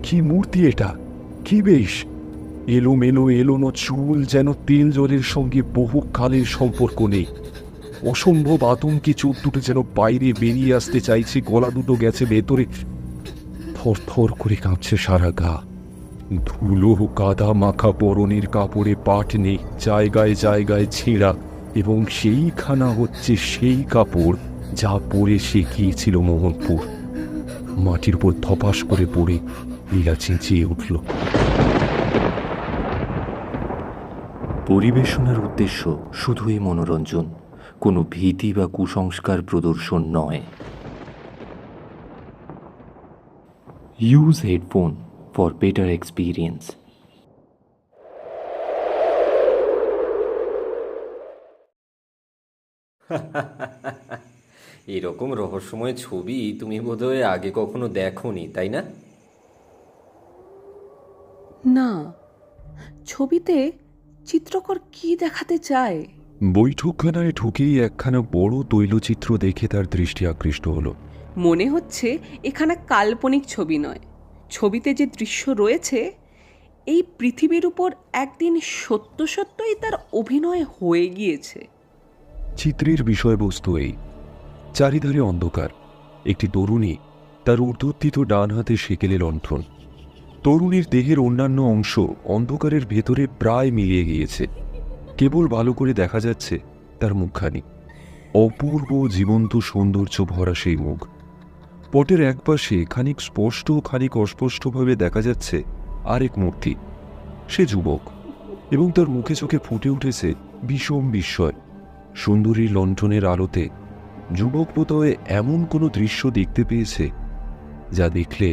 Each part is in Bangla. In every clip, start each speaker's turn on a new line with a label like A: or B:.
A: কি মূর্তি এটা! কি বেশ! এলোমেলো এলোনো চুল, যেন তেল জলের সঙ্গে বহুকালের সম্পর্ক নেই। অসম্ভব আতঙ্কে চোখ দুটো যেন বাইরে বেরিয়ে আসতে চাইছে, গলা দুটো গেছে ভেতরে। থর থর করে কাঁপছে সারা গা। ধুলো কাদা মাখা পরনের কাপড়ে পাট নেই, জায়গায় জায়গায় ছেঁড়া, এবং সেইখানা হচ্ছে সেই কাপড় যা পরে সে গিয়েছিল মোহনপুর। মাটির উপর ধপাস করে পড়ে লীলা চেঁচিয়ে উঠল।
B: পরিবেশনার উদ্দেশ্য শুধুই মনোরঞ্জন, কোনো ভীতি বা কুসংস্কার প্রদর্শন নয়। Use headphone for better experience.
C: এরকম রহস্যময় ছবি তুমি বোধহয় আগে কখনো দেখোনি, তাই না?
D: না, ছবিতে চিত্রকর কি দেখাতে চায়?
A: বৈঠকখানায় ঢুকেই একখানা বড় তৈলচিত্র দেখে তার দৃষ্টি আকৃষ্ট হলো।
D: মনে হচ্ছে এখানে কাল্পনিক ছবি নয়, ছবিতে যে দৃশ্য রয়েছে এই পৃথিবীর উপর একদিন সত্য সত্যই তার অভিনয় হয়ে গিয়েছে।
A: চিত্রের বিষয়বস্তু এই: চারিধারে অন্ধকার, একটি তরুণী, তার ঊর্ধ্বত্থিত ডান হাতে সেকেলে লণ্ঠন। তরুণীর দেহের অন্যান্য অংশ অন্ধকারের ভেতরে প্রায় মিলিয়ে গিয়েছে, কেবল ভালো করে দেখা যাচ্ছে তার মুখখানি। অপূর্ব জীবন্ত সৌন্দর্য ভরা সেই মুখ। পটের একপাশে খানিক স্পষ্ট খানিক অস্পষ্টভাবে দেখা যাচ্ছে আরেক মূর্তি। সে যুবক, এবং তার মুখে চোখে ফুটে উঠেছে বিষম বিস্ময়। সুন্দরী লণ্ঠনের আলোতে যুবক বোধহয় এমন কোনো দৃশ্য দেখতে পেয়েছে যা দেখলে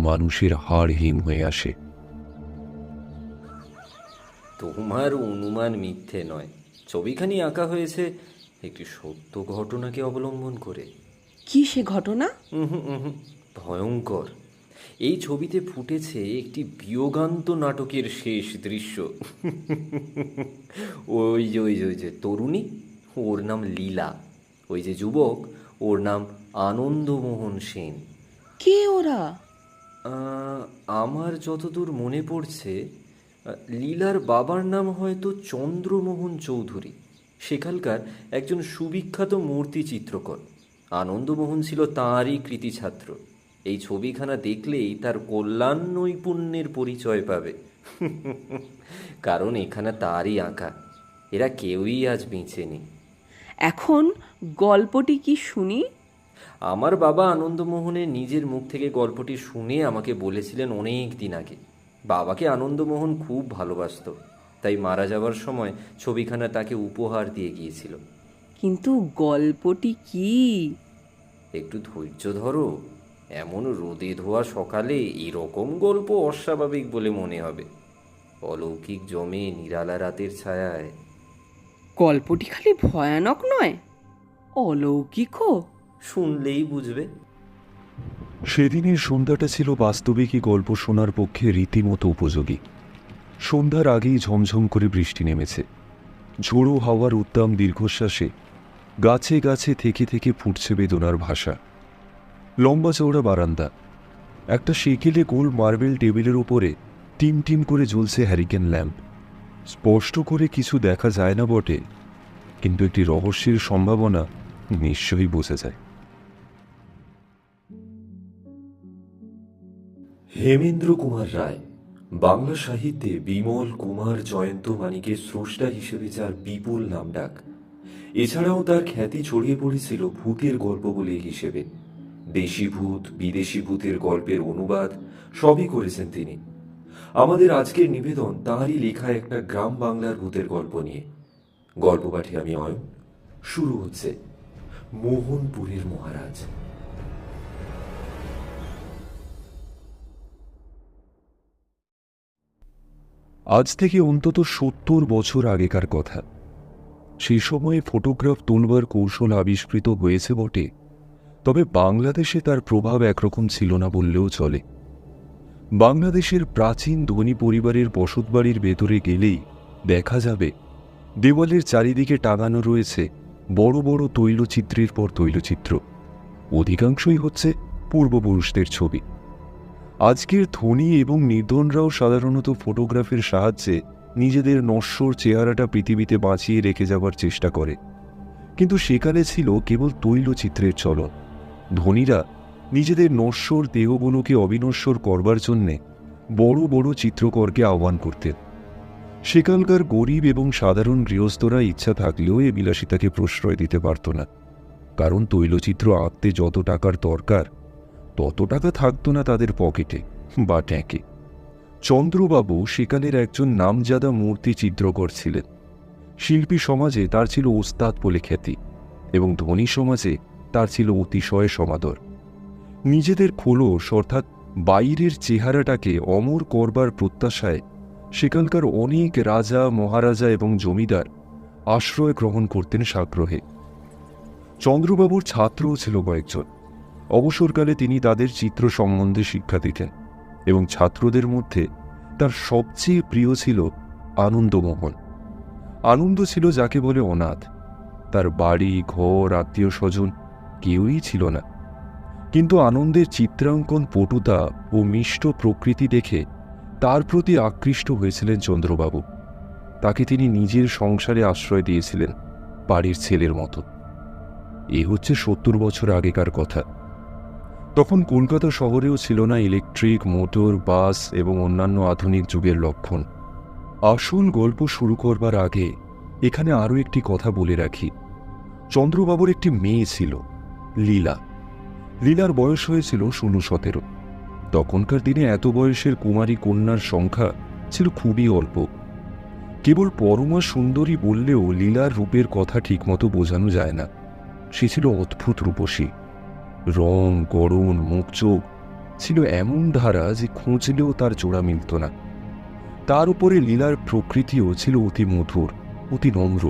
A: মানুষের হাড় হিম হয়ে আসে।
C: তোমার অনুমান মিথ্যে নয়। ছবিখানি আঁকা হয়েছে একটি সত্য ঘটনাকে অবলম্বন করে।
D: কি সে ঘটনা?
C: ভয়ঙ্কর। এই ছবিতে ফুটেছে একটি বিয়োগান্ত নাটকের শেষ দৃশ্য। ওই যে তরুণী, ওর নাম লীলা। ওই যে যুবক, ওর নাম আনন্দমোহন সেন।
D: কে ওরা?
C: আমার যতদূর মনে পড়ছে, লীলার বাবার নাম হয়তো চন্দ্রমোহন চৌধুরী, সেখানকার একজন সুবিখ্যাত মূর্তি চিত্রকর। আনন্দমোহন ছিল তাঁরই কৃতি ছাত্র। এই ছবিখানা দেখলেই তার কল্যাণ নৈপুণ্যের পরিচয় পাবে। কারণ এখানে তারই আঁকা। এরা কেউই আজ বেঁচে নেই।
D: এখন গল্পটি কি শুনি।
C: আমার বাবা আনন্দমোহনের নিজের মুখ থেকে গল্পটি শুনে আমাকে বলেছিলেন অনেক দিন আগে। বাবাকে আনন্দমোহন খুব ভালোবাসত, তাই মারা যাওয়ার সময় ছবিখানা তাকে উপহার দিয়ে গিয়েছিল।
D: কিন্তু গল্পটি কি?
C: একটু ধৈর্য ধরো। এমন রোদে ধোয়া সকালে এরকম গল্প অস্বাভাবিক বলে মনে হবে। অলৌকিক জমে নিরালা রাতের ছায়ায়।
D: গল্পটি খালি ভয়ানক নয়, অলৌকিকও।
C: শুনলেই বুঝবে।
A: সেদিনের সন্ধ্যাটা ছিল বাস্তবিকই গল্প শোনার পক্ষে রীতিমতো উপযোগী। সন্ধ্যার আগেই ঝমঝম করে বৃষ্টি নেমেছে। ঝোড়ো হাওয়ার উদ্দাম দীর্ঘশ্বাসে গাছে গাছে থেকে থেকে ফুটছে বেদনার ভাষা। লম্বা চওড়া বারান্দা, একটা সেকেলে গোল মার্বেল টেবিলের উপরে টিম টিম করে জ্বলছে হ্যারিকেন ল্যাম্প। স্পষ্ট করে কিছু দেখা যায় না বটে, কিন্তু একটি রহস্যের সম্ভাবনা নিশ্চয়ই বোঝা যায়।
B: হেমেন্দ্র কুমার রায় বাংলা সাহিত্যে বিমল কুমার জয়ন্ত মানিকের স্রষ্টা হিসেবে যার বিপুল নামডাক। এছাড়াও তার খ্যাতি ছড়িয়ে পড়েছিল ভূতের গল্প বলে হিসেবে। দেশি ভূত, বিদেশি ভূতের গল্পের অনুবাদ সবই করেছেন তিনি। আমাদের আজকের নিবেদন তাঁরই লেখা একটা গ্রাম বাংলার ভূতের গল্প নিয়ে। গল্প পাঠে আমি অয়ন। শুরু হচ্ছে মোহনপুরের মহারাজ।
A: আজ থেকে অন্তত ৭০ বছর আগেকার কথা। সেই সময়ে ফটোগ্রাফ তুলবার কৌশল আবিষ্কৃত হয়েছে বটে, তবে বাংলাদেশে তার প্রভাব একরকম ছিল না বললেও চলে। বাংলাদেশের প্রাচীন ধনী পরিবারের বসতবাড়ির ভেতরে গেলেই দেখা যাবে দেওয়ালের চারিদিকে টাঙানো রয়েছে বড় বড় তৈলচিত্রের পর তৈলচিত্র। অধিকাংশই হচ্ছে পূর্বপুরুষদের ছবি। আজকের ধনী এবং নির্ধনরাও সাধারণত ফটোগ্রাফের সাহায্যে নিজেদের নশ্বর চেহারাটা পৃথিবীতে বাঁচিয়ে রেখে যাবার চেষ্টা করে, কিন্তু সেকালে ছিল কেবল তৈলচিত্রের চলন। ধনীরা নিজেদের নশ্বর দেহগুলোকে অবিনশ্বর করবার জন্যে বড় বড় চিত্রকরকে আহ্বান করতেন। সেকালকার গরিব এবং সাধারণ গৃহস্থরা ইচ্ছা থাকলেও এ বিলাসিতাকে প্রশ্রয় দিতে পারত না, কারণ তৈলচিত্র আঁকতে যত টাকার দরকার তত টাকা থাকত না তাদের পকেটে বা ট্যাঁকে। চন্দ্রবাবু সেকালের একজন নামজাদা মূর্তি চিত্রকর ছিলেন। শিল্পী সমাজে তার ছিল ওস্তাদ বলে খ্যাতি এবং ধনী সমাজে তার ছিল অতিশয় সমাদর। নিজেদের খোলস অর্থাৎ বাইরের চেহারাটাকে অমর করবার প্রত্যাশায় সেকালকার অনেক রাজা, মহারাজা এবং জমিদার আশ্রয় গ্রহণ করতেন সাগ্রহে। চন্দ্রবাবুর ছাত্রও ছিল কয়েকজন। অবসরকালে তিনি তাদের চিত্র সম্বন্ধে শিক্ষা দিতেন এবং ছাত্রদের মধ্যে তার সবচেয়ে প্রিয় ছিল আনন্দমোহন। আনন্দ ছিল যাকে বলে অনাথ। তার বাড়ি, ঘর, আত্মীয় স্বজন কেউই ছিল না, কিন্তু আনন্দের চিত্রাঙ্কন পটুতা ও মিষ্ট প্রকৃতি দেখে তার প্রতি আকৃষ্ট হয়েছিলেন চন্দ্রবাবু। তাকে তিনি নিজের সংসারে আশ্রয় দিয়েছিলেন বাড়ির ছেলের মতো। এ হচ্ছে 70 বছর আগেকার কথা। তখন কলকাতা শহরেও ছিল না ইলেকট্রিক, মোটর, বাস এবং অন্যান্য আধুনিক যুগের লক্ষণ। আসল গল্প শুরু করবার আগে এখানে আরও একটি কথা বলে রাখি। চন্দ্রবাবুর একটি মেয়ে ছিল, লীলা। লীলার বয়স হয়েছিল 16-17। তখনকার দিনে এত বয়সের কুমারী কন্যার সংখ্যা ছিল খুবই অল্প। কেবল পরমা সুন্দরী বললেও লীলার রূপের কথা ঠিকমতো বোঝানো যায় না। সে ছিল অদ্ভুত রূপসী। রং, গড়ন, মুখ চোখ ছিল এমন ধারা যে খুঁজলেও তার জোড়া মিলত না। তার উপরে লীলার প্রকৃতিও ছিল অতি মধুর, অতি নম্র।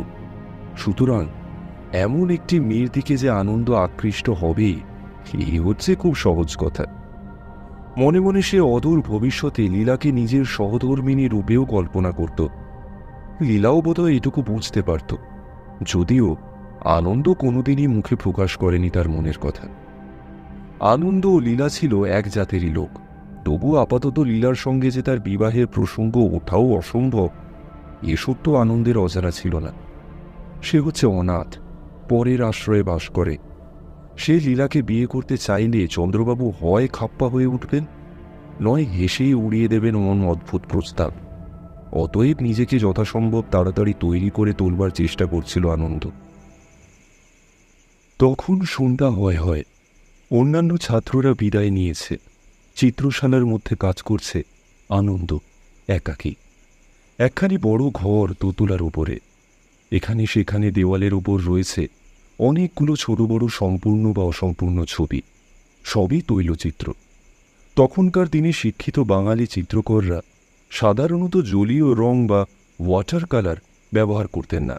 A: সুতরাং এমন একটি মেয়ের দিকে যে আনন্দ আকৃষ্ট হবে, এই হচ্ছে খুব সহজ কথা। মনে মনে সে অদূর ভবিষ্যতে লীলাকে নিজের সহধর্মিণী রূপেও কল্পনা করত। লীলাও বোধহয় এটুকু বুঝতে পারত, যদিও আনন্দ কোনোদিনই মুখে প্রকাশ করেনি তার মনের কথা। আনন্দ ও লীলা ছিল এক জাতেরই লোক, তবু আপাতত লীলার সঙ্গে যে তার বিবাহের প্রসঙ্গ ওঠাও অসম্ভব, এ সত্য আনন্দের অজানা ছিল না। সে হচ্ছে অনাথ, পরের আশ্রয়ে বাস করে। সে লীলাকে বিয়ে করতে চাইলে চন্দ্রবাবু হয় খাপ্পা হয়ে উঠবেন, নয় হেসেই উড়িয়ে দেবেন এমন অদ্ভুত প্রস্তাব। অতএব নিজেকে যথাসম্ভব তাড়াতাড়ি তৈরি করে তোলবার চেষ্টা করছিল আনন্দ। তখন সন্ধ্যা হয়। অন্যান্য ছাত্ররা বিদায় নিয়েছে। চিত্রশালার মধ্যে কাজ করছে আনন্দ একাকী। একখানি বড় ঘর দোতলার উপরে। এখানে সেখানে দেওয়ালের উপর রয়েছে অনেকগুলো ছোট বড় সম্পূর্ণ বা অসম্পূর্ণ ছবি, সবই তৈলচিত্র। তখনকার দিনে শিক্ষিত বাঙালি চিত্রকররা সাধারণত জলীয় রং বা ওয়াটার কালার ব্যবহার করতেন না।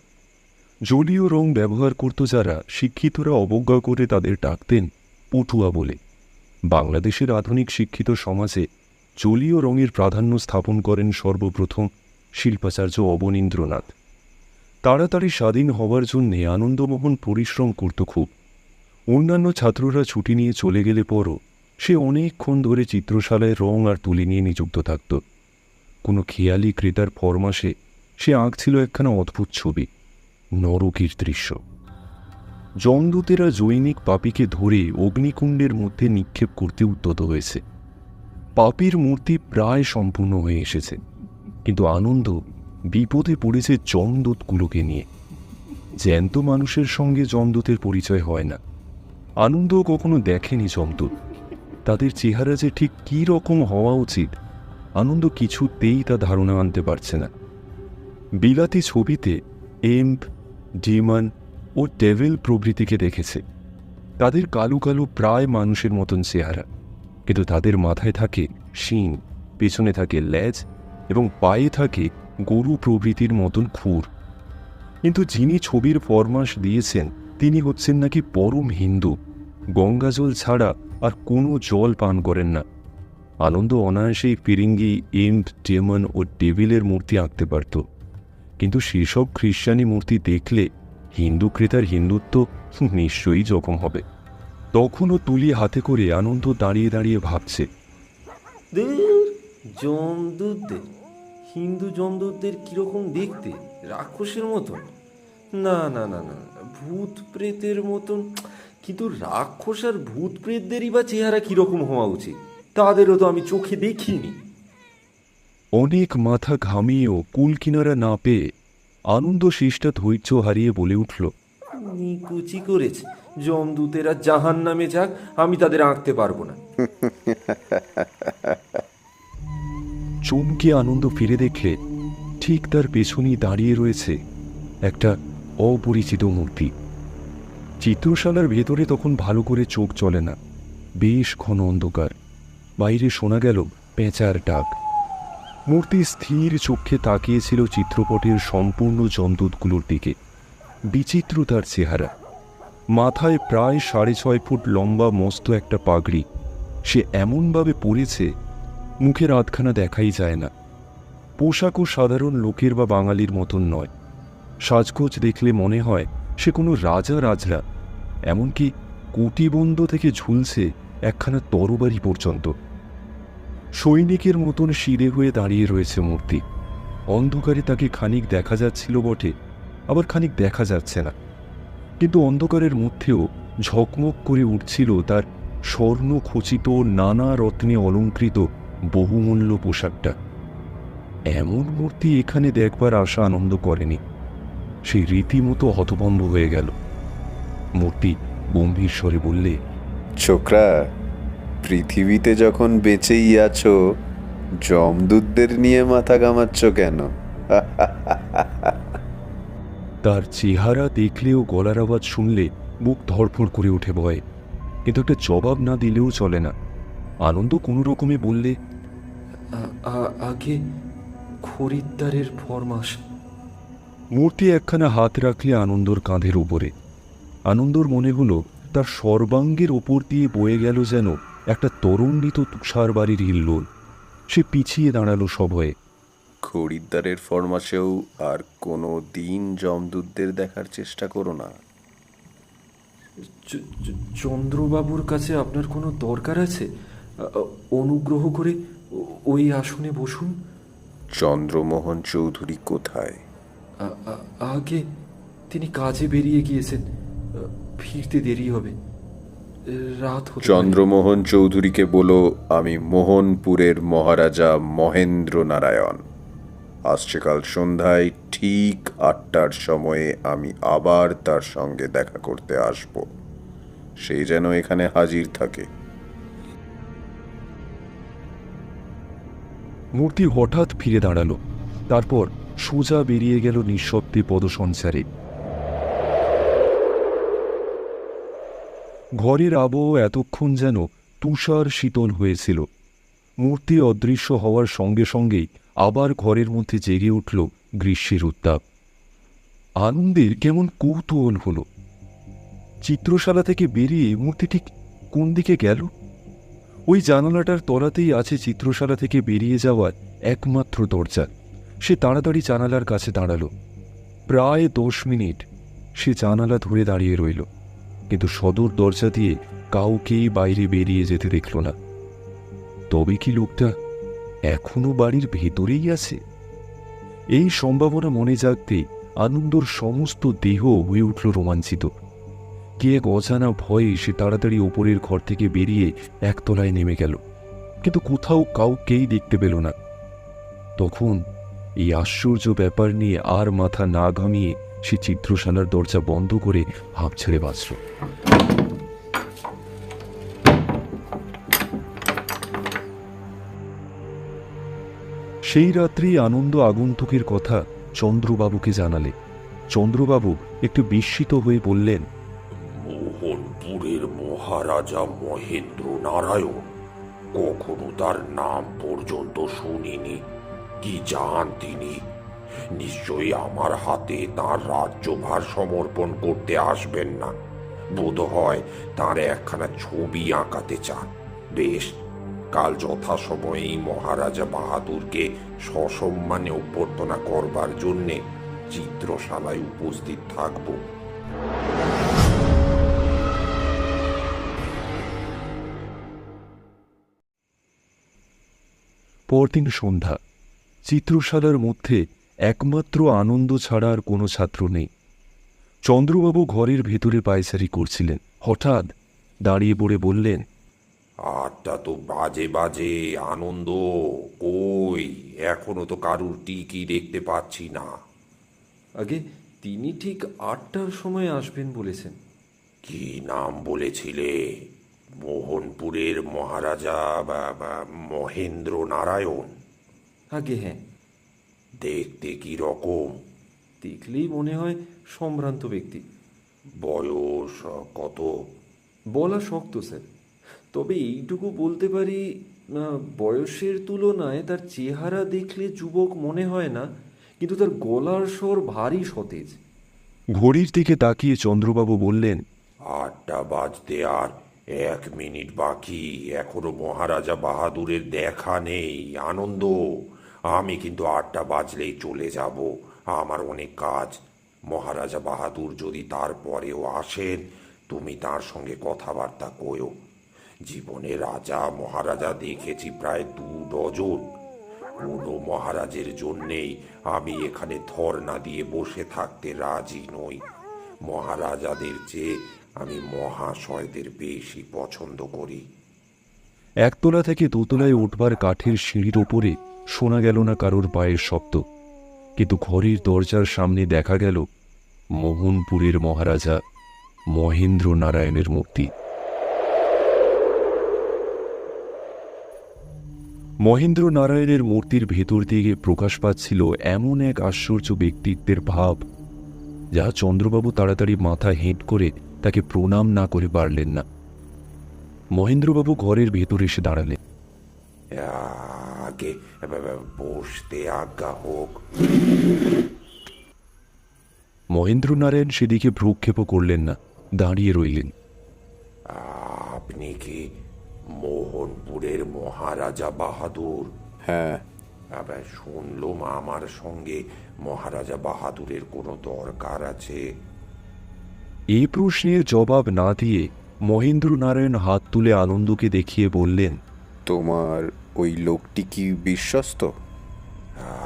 A: জলীয় রং ব্যবহার করত যারা, শিক্ষিতরা অবজ্ঞা করে তাদের ডাকতেন পটুয়া বলে। বাংলাদেশের আধুনিক শিক্ষিত সমাজে জলীয় রঙের প্রাধান্য স্থাপন করেন সর্বপ্রথম শিল্পাচার্য অবনীন্দ্রনাথ। তাড়াতাড়ি স্বাধীন হওয়ার জন্যে আনন্দমোহন পরিশ্রম করত খুব। অন্যান্য ছাত্ররা ছুটি নিয়ে চলে গেলে পরও সে অনেকক্ষণ ধরে চিত্রশালায় রং আর তুলি নিয়ে নিযুক্ত থাকত। কোনো খেয়ালি ক্রেতার ফরমাসে সে আঁকছিল একখানা অদ্ভুত ছবি, নরকের দৃশ্য। যমদূতেরা জৈনিক পাপীকে ধরে অগ্নিকুণ্ডের মধ্যে নিক্ষেপ করতে উদ্যত হয়েছে। পাপীর মূর্তি প্রায় সম্পূর্ণ হয়ে এসেছে, কিন্তু আনন্দ বিপদে পড়েছে যমদূতগুলোকে নিয়ে। জ্যান্ত মানুষের সঙ্গে যমদূতের পরিচয় হয় না। আনন্দ কখনো দেখেনি যমদূত। তাদের চেহারা যে ঠিক কী রকম হওয়া উচিত, আনন্দ কিছুতেই তা ধারণা আনতে পারছে না। বিলাতি ছবিতে এম্প, ডিমন ও ডেভিল প্রভৃতিকে দেখেছে। তাদের কালো কালো প্রায় মানুষের মতন চেহারা, কিন্তু তাদের মাথায় থাকে শিং, পেছনে থাকে লেজ এবং পায়ে থাকে গরু প্রভৃতির মতন খুর। কিন্তু যিনি ছবির ফরমাস দিয়েছেন তিনি হচ্ছেন নাকি পরম হিন্দু, গঙ্গাজল ছাড়া আর কোনো জল পান করেন না। আনন্দ অনায়াসেই ফিরিঙ্গি, এম্প, ডেমন ও ডেভিলের মূর্তি আঁকতে পারত, কিন্তু সেসব খ্রিস্টানি মূর্তি দেখলে হিন্দু ক্রেতার হিন্দুত্ব নিশ্চয়ই জখম হবে। তখনও তুলি হাতে করে আনন্দ দাঁড়িয়ে দাঁড়িয়ে ভাবছে,
C: যমদূতদের, হিন্দু যমদূতদের কিরকম দেখতে, রাক্ষসের মতন? না না না না, ভূত প্রেতের মতন। কিন্তু রাক্ষস আর ভূত প্রেতদেরই বা চেহারা কিরকম হওয়া উচিত, তাদেরও তো আমি চোখে দেখিনি।
A: অনেক মাথা ঘামিয়েও কুল কিনারা না পেয়ে আনন্দ শেষটা ধৈর্য হারিয়ে বলে উঠল,
C: নিকুচি করেছে, যমদূতেরা জাহান নামে যাক, আমি তাদের আঁকতে পারবো না।
A: চমকে আনন্দ ফিরে দেখলে ঠিক তার পেছনেই দাঁড়িয়ে রয়েছে একটা অপরিচিত মূর্তি। চিত্রশালার ভেতরে তখন ভালো করে চোখ চলে না, বেশ ঘন অন্ধকার। বাইরে শোনা গেল পেঁচার ডাক। মূর্তি স্থির চোখে তাকিয়েছিল চিত্রপটের সম্পূর্ণ যমদূতগুলোর দিকে। বিচিত্র তার চেহারা, মাথায় প্রায় 6.5 ফুট লম্বা মস্ত একটা পাগড়ি সে এমনভাবে পরেছে মুখের আধখানা দেখাই যায় না। পোশাকও সাধারণ লোকের বা বাঙালির মতন নয়। সাজগোজ দেখলে মনে হয় সে কোনো রাজা রাজরা, এমনকি কটিবন্ধ থেকে ঝুলছে একখানা তরবারি পর্যন্ত। সৈনিকের মতন শিরে হয়ে দাঁড়িয়ে রয়েছে মূর্তি। অন্ধকারে তাকে খানিক দেখা যাচ্ছিল বটে, আবার খানিক দেখা যাচ্ছে না, কিন্তু অন্ধকারের মধ্যেও ঝকমক করে উঠছিল তার স্বর্ণ খচিত নানা রত্নে অলঙ্কৃত বহুমূল্য পোশাকটা। এমন মূর্তি এখানে দেখবার আশা আনন্দ করেনি। সেই রীতিমতো হতভম্ব হয়ে গেল। মূর্তি গম্ভীর স্বরে বললে,
E: ছোকরা, পৃথিবীতে যখন বেঁচেই আছো, যমদূতদের নিয়ে মাথা ঘামাচ্ছ কেন?
A: তার চেহারা দেখলেও গলার আওয়াজ শুনলে বুক ধড়ফড় করে ওঠে ভয়ে, কিন্তু একটা জবাব না দিলেও চলে না। আনন্দ কোনো রকমে বললে,
C: আগে খরিদ্দারের ফরমাস।
A: মূর্তি একখানা হাত রাখলে আনন্দর কাঁধের উপরে। আনন্দর মনে হলো তার সর্বাঙ্গের ওপর দিয়ে বয়ে গেল যেন একটা তরণ্ডিত তুষার বাড়ির হিল্লোল। সে পিছিয়ে দাঁড়ালো সভয়ে।
E: খরিদ্দারের ফরমাসেও আর কোনো দিন যমদূতদের দেখার চেষ্টা করো না।
C: চন্দ্রবাবুর কাছে আপনার কোনো দরকার আছে? অনুগ্রহ করে ওই আসনে বসুন।
E: চন্দ্রমোহন চৌধুরী কোথায়?
C: আগে তিনি কাজে বেরিয়ে গিয়েছেন, ফিরতে দেরি হবে, রাত হতে পারে।
E: চন্দ্রমোহন চৌধুরীকে বলো আমি মোহনপুরের মহারাজা মহেন্দ্র নারায়ণ। আসছে কাল সন্ধ্যায় ঠিক 8টার সময়ে আমি আবার তার সঙ্গে দেখা করতে আসব। সেই যেন এখানে হাজির থাকে।
A: মূর্তি হঠাৎ ফিরে দাঁড়ালো, তারপর সোজা বেরিয়ে গেল নিঃশব্দে পদসঞ্চারে। ঘরের আবহ এতক্ষণ যেন তুষার শীতল হয়েছিল। মূর্তি অদৃশ্য হওয়ার সঙ্গে সঙ্গেই আবার ঘরের মধ্যে জেগে উঠল গ্রীষ্মের উত্তাপ। আনন্দের কেমন কৌতূহল হল। চিত্রশালা থেকে বেরিয়ে মূর্তি ঠিক কোন দিকে গেল? ওই জানালাটার তলাতেই আছে চিত্রশালা থেকে বেরিয়ে যাওয়ার একমাত্র দরজা। সে তাড়াতাড়ি জানালার কাছে দাঁড়ালো। প্রায় 10 মিনিট সে জানালা ধরে দাঁড়িয়ে রইল, কিন্তু সদর দরজা দিয়ে কাউকেই বাইরে বেরিয়ে যেতে দেখল না। তবে কি লোকটা এখনো বাড়ির ভেতরেই আছে? এই সম্ভাবনা মনে জাগতেই আনন্দর সমস্ত দেহ হয়ে উঠল রোমাঞ্চিত। কে এক অজানা ভয়ে সে তাড়াতাড়ি ওপরের ঘর থেকে বেরিয়ে একতলায় নেমে গেল, কিন্তু কোথাও কাউকেই দেখতে পেল না। তখন এই আশ্চর্য ব্যাপার নিয়ে আর মাথা না ঘামিয়ে সে চিত্রশালার দরজা বন্ধ করে হাঁপ ছেড়ে বাঁচল। সেই রাত্রি আনন্দ আগন্তুকের কথা চন্দ্রবাবুকে জানালে। চন্দ্রবাবু একটু বিস্মিত হয়ে বললেন,
F: মোহনপুরের মহারাজা মহেন্দ্র নারায়ণ? কখনো তার নাম পর্যন্ত শুনিনি। কি যান তিনি? নিশ্চয়ই আমার হাতে তার রাজ্যভার সমর্পণ করতে আসবেন না। বোধ হয় তার একখানা ছবি আঁকাতে চান। বেশ, কাল যথাসময়েই মহারাজা বাহাদুরকে সসম্মানে অভ্যর্থনা করবার জন্যে চিত্রশালায় উপস্থিত থাকব।
A: পরদিন সন্ধ্যা। চিত্রশালার মধ্যে একমাত্র আনন্দ ছাড়া আর কোনো ছাত্র নেই। চন্দ্রবাবু ঘরের ভেতরে পায়চারি করছিলেন। হঠাৎ দাঁড়িয়ে পড়ে বললেন,
F: আটটা তো বাজে বাজে, আনন্দ কই? এখনো তো কারুর টিকি দেখতে পাচ্ছি না।
C: আগে তিনি ঠিক 8টার সময় আসবেন বলেছেন।
F: কি নাম বলেছিলে? মোহনপুরের মহারাজা বা মহেন্দ্র নারায়ণ?
C: আগে হ্যাঁ,
F: দেখতে কি রকম?
C: দেখলেই মনে হয় সম্ভ্রান্ত ব্যক্তি।
F: বয়স কত?
C: বলা শক্ত স্যার, তবে এইটুকু বলতে পারি, বয়সের তুলনায় তার চেহারা দেখলে যুবক মনে হয় না, কিন্তু তার গলার স্বর ভারী সতেজ।
A: ঘড়ির দিকে তাকিয়ে চন্দ্রবাবু বললেন,
F: 8টা বাজতে আর 1 মিনিট বাকি। এখনো মহারাজা বাহাদুরের দেখা নেই। আনন্দ, আমি কিন্তু 8টা বাজলেই চলে যাব, আমার অনেক কাজ। মহারাজা বাহাদুর যদি তারপরেও আসেন, তুমি তার সঙ্গে কথাবার্তা কয়ো। জীবনে রাজা মহারাজা দেখেছি প্রায় 2 ডজন। কোনো মহারাজের জন্যেই আমি এখানে ধর্ণা দিয়ে বসে থাকতে রাজি নই। মহারাজাদের চেয়ে আমি মহাশয়দের বেশি পছন্দ করি।
A: একতলা থেকে দোতলায় উঠবার কাঠের সিঁড়ির ওপরে শোনা গেল না কারোর পায়ের শব্দ, কিন্তু ঘরের দরজার সামনে দেখা গেল মোহনপুরের মহারাজা মহেন্দ্র নারায়ণের মূর্তি। মহেন্দ্র নারায়ণের মূর্তির ভেতর থেকে প্রকাশ পাচ্ছিল এমন এক আশ্চর্য ব্যক্তিত্বের ভাব, যা চন্দ্রবাবু তাড়াতাড়ি মাথা হেঁট করে তাকে প্রণাম না করে পারলেন না। মহেন্দ্রবাবু ঘরের ভেতর এসে দাঁড়ালেন।
F: আগে বসতে আজ্ঞা হোক।
A: মহেন্দ্র নারায়ণ সেদিকে ভ্রুক্ষেপও করলেন না, দাঁড়িয়ে রইলেন।
F: আপনি কি মোহনপুরের মহারাজা বাহাদুর?
E: হ্যাঁ।
F: আবার শুনলাম আমার সঙ্গে মহারাজা বাহাদুরের কোনো দরকার আছে।
A: এই প্রশ্নের জবাব না দিয়ে মহেন্দ্র নারায়ণ হাত তুলে আনন্দকে দেখিয়ে বললেন,
E: তোমার ওই লোকটি কি বিশ্বস্ত?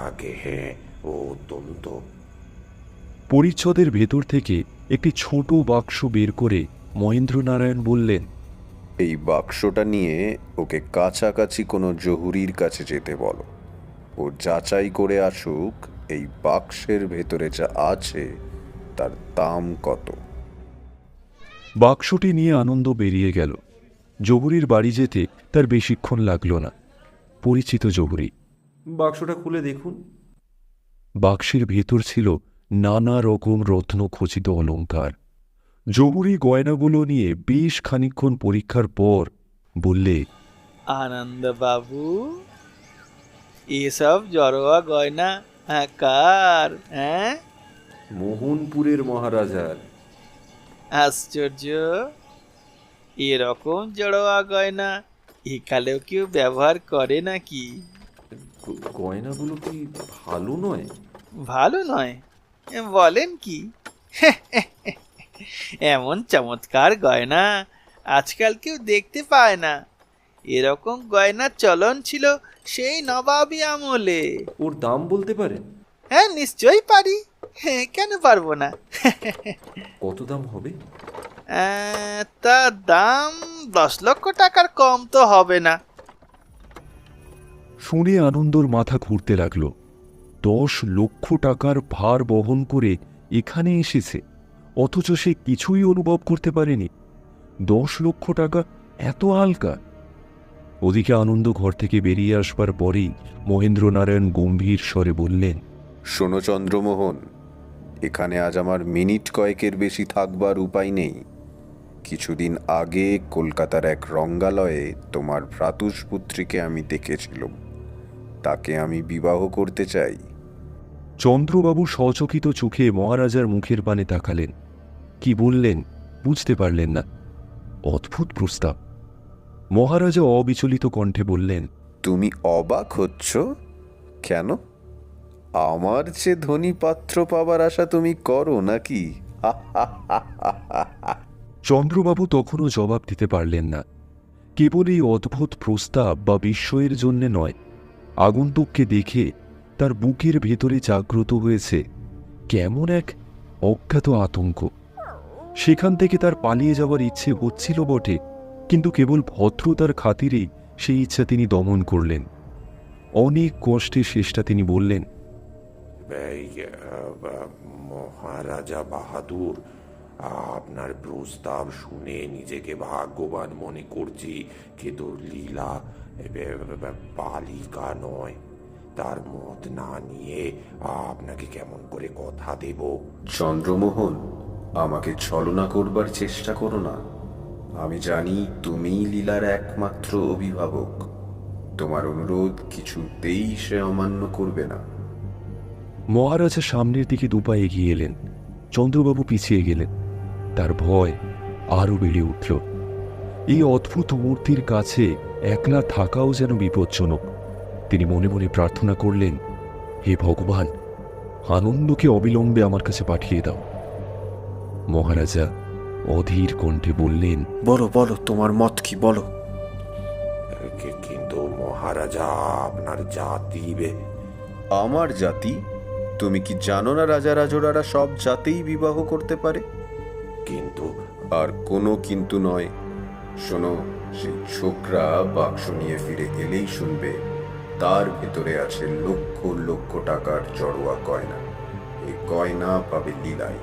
F: আগে হ্যাঁ, অত্যন্ত।
A: পরিচ্ছদের ভেতর থেকে একটি ছোট বাক্স বের করে মহেন্দ্র নারায়ণ বললেন,
E: এই বাক্সটা নিয়ে ওকে কাছাকাছি কোনো জহুরির কাছে যেতে বলো। ও যাচাই করে আসুক এই বাক্সের ভেতরে যা আছে তার দাম কত।
A: বাক্সটি নিয়ে আনন্দ বেরিয়ে গেল। জহুরির বাড়ি যেতে তার বেশিক্ষণ লাগল না। পরিচিত জহুরি।
C: বাক্সটা খুলে দেখুন।
A: বাক্সের ভেতর ছিল নানা রকম রত্ন খচিত অলঙ্কার। জহুরি গয়নাগুলো নিয়ে বেশ খানিকক্ষণ পরীক্ষার পর বললে,
G: আনন্দ বাবু, এসব জড়োয়া গয়না কার? হ্যাঁ,
C: মোহনপুরের মহারাজার।
G: আশ্চর্য, এরকম জড়োয়া গয়না একালেও কেউ ব্যবহার করে নাকি?
C: গয়নাগুলো কি ভালো নয়?
G: ভালো নয় বলেন কি? এমন চমৎকার গয়না আজকাল কেউ দেখতে পায় না। এরকম গয়নার চলন ছিল সেই নবাবী আমলে।
C: ওর দাম বলতে পারেন?
G: হ্যাঁ, নিশ্চয়ই পারি। হ্যাঁ, কেন পারবো না?
C: কত দাম হবে?
G: তার দাম 10 লক্ষ টাকার কম তো হবে না।
A: শুনে আনন্দর মাথা ঘুরতে লাগল। 10 লক্ষ টাকার ভার বহন করে এখানে এসেছে, অথচ সে কিছুই অনুভব করতে পারেনি। 10 লক্ষ টাকা এত হালকা! ওদিকে আনন্দ ঘর থেকে বেরিয়ে আসবার পরেই মহেন্দ্র নারায়ণ গম্ভীর স্বরে বললেন,
E: শোনো চন্দ্রমোহন, এখানে আজ আমার মিনিট কয়েকের বেশি থাকবার উপায় নেই। কিছুদিন আগে কলকাতার এক রঙ্গালয়ে তোমার ভ্রাতুষ্পুত্রীকে আমি দেখেছিলাম। তাকে আমি বিবাহ করতে চাই।
A: চন্দ্রবাবু সচকিত চোখে মহারাজার মুখের পানে তাকালেন। কি বললেন বুঝতে পারলেন না। অদ্ভুত প্রস্তাব। মহারাজা অবিচলিত কণ্ঠে বললেন,
E: তুমি অবাক হচ্ছ কেন? আমার যে ধনী পাত্র পাবার আশা তুমি করো নাকি?
A: চন্দ্রবাবু তখনও জবাব দিতে পারলেন না। কেবল এই অদ্ভুত প্রস্তাব বা বিস্ময়ের জন্যে নয়, আগন্তুককে দেখে তার বুকের ভেতরে জাগ্রত হয়েছে কেমন এক অজ্ঞাত আতঙ্ক। সেখান থেকে তার পালিয়ে যাওয়ার ইচ্ছে হচ্ছিল বটে, কিন্তু কেবল ভদ্রতার খাতিরেই সেই ইচ্ছা তিনি দমন করলেন। অনেক কষ্টে শেষটা তিনি বললেন,
F: এই, মহারাজা বাহাদুর, আপনার প্রস্তাব শুনে নিজেকে ভাগ্যবান মনে করছি, কিন্তু লীলা বালিকা নয়। তার মত না নিয়ে আপনাকে কেমন করে কথা দেব?
E: চন্দ্রমোহন, আমাকে ছলনা করবার চেষ্টা করো না। আমি জানি তুমি লীলার একমাত্র অভিভাবক। তোমার অনুরোধ কিছুতেই সে অমান্য করবে না।
A: মহারাজা সামনের দিকে দুপা এগিয়ে এলেন। চন্দ্রবাবু পিছিয়ে গেলেন। তার ভয় আরো বেড়ে উঠল। এই অদ্ভুত মূর্তির কাছে একলা থাকাও যেন বিপজ্জনক। তিনি মনে মনে প্রার্থনা করলেন, হে ভগবান, আনন্দকে অবিলম্বে আমার কাছে পাঠিয়ে দাও। মহারাজা অধীর কণ্ঠে বললেন,
E: বলো বলো, তোমার মত কি বলো।
F: কিন্তু মহারাজা, আপনার জাতি
E: আমার জাতি? তুমি কি জানো না রাজা রাজোড়ারা সব জাতেই বিবাহ করতে পারে?
F: কিন্তু
E: আর কোনো কিন্তু নয়। শোনো, সেই ছোকরা বাক্স নিয়ে ফিরে এলেই শুনবে তার ভেতরে আছে লক্ষ লক্ষ টাকার জড়োয়া গয়না। এই গয়না পাবে লীলাই।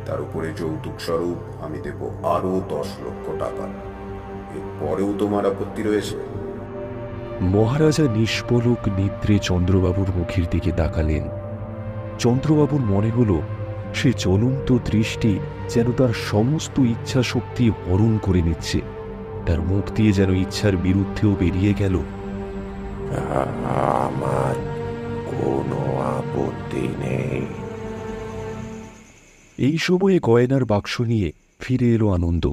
E: তার উপরে যৌতুক স্বরূপ আমি দেব আরো 10 লক্ষ টাকা। এরপরেও তোমার আপত্তি রয়েছে?
A: মহারাজা নিষ্পলক নেত্রে চন্দ্রবাবুর মুখের দিকে তাকালেন। চন্দ্রবাবুর মনে হল সে জ্বলন্ত দৃষ্টি যেন তার সমস্ত ইচ্ছা শক্তি হরণ করে নিচ্ছে। তার মুখ দিয়ে যেন ইচ্ছার বিরুদ্ধেও বেরিয়ে গেল,
F: আমার কোনো আপত্তি নেই।
A: এই সময়ে গয়নার বাক্স নিয়ে ফিরে এলো আনন্দ।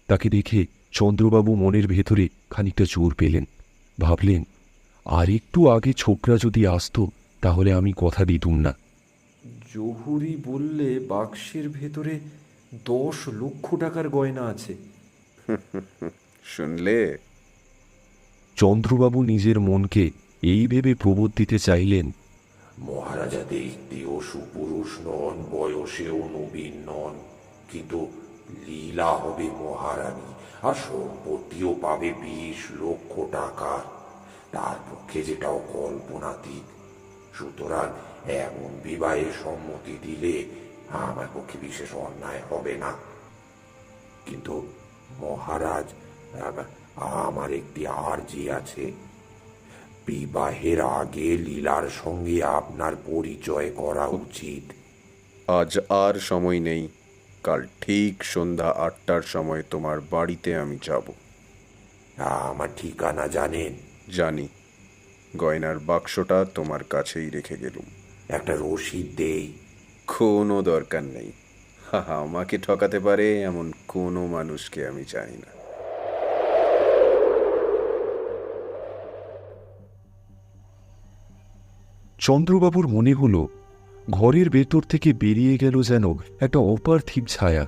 A: তাকে দেখে চন্দ্রবাবু মনের ভেতরে খানিকটা জোর পেলেন। ভাবলেন, আর একটু আগে ছোকরা যদি আসতো তাহলে আমি কথা দিতুম না।
B: জহুরি বললে বাক্সের ভেতরে 10 লক্ষ টাকার গয়না আছে।
E: শুনলে?
A: চন্দ্রবাবু নিজের মনকে এই ভেবে প্রবোধ দিতে চাইলেন,
F: মহারাজা দেখতেও সুপুরুষ নন, বয়সেও নবীন নন, কিন্তু লীলা হবে মহারানী, আর সম্পত্তিও পাবে 20 লক্ষ টাকা। তার পক্ষে যেটাও কল্পনাতীত। সুতরাং এমন বিবাহে সম্মতি দিলে আমার পক্ষে বিশেষ অন্যায় হবে না। কিন্তু মহারাজ, আমার একটি আর্জি আছে। বিবাহের আগে লীলার সঙ্গে আপনার পরিচয় করা উচিত।
E: আজ আর সময় নেই। কাল ঠিক সন্ধ্যা 8টার সময় তোমার বাড়িতে আমি যাব।
F: আমার ঠিকানা জানেন?
E: জানি। গয়নার বাক্সটা তোমার কাছেই রেখে গেলুম।
F: একটা রসিদ দেই।
E: কোনো দরকার নেই। আমাকে ঠকাতে পারে এমন কোনো মানুষকে আমি চাই না।
A: চন্দ্রবাবুর মনে হল ঘরের ভেতর থেকে বেরিয়ে গেল যেন একটা অপার্থিব ছায়া।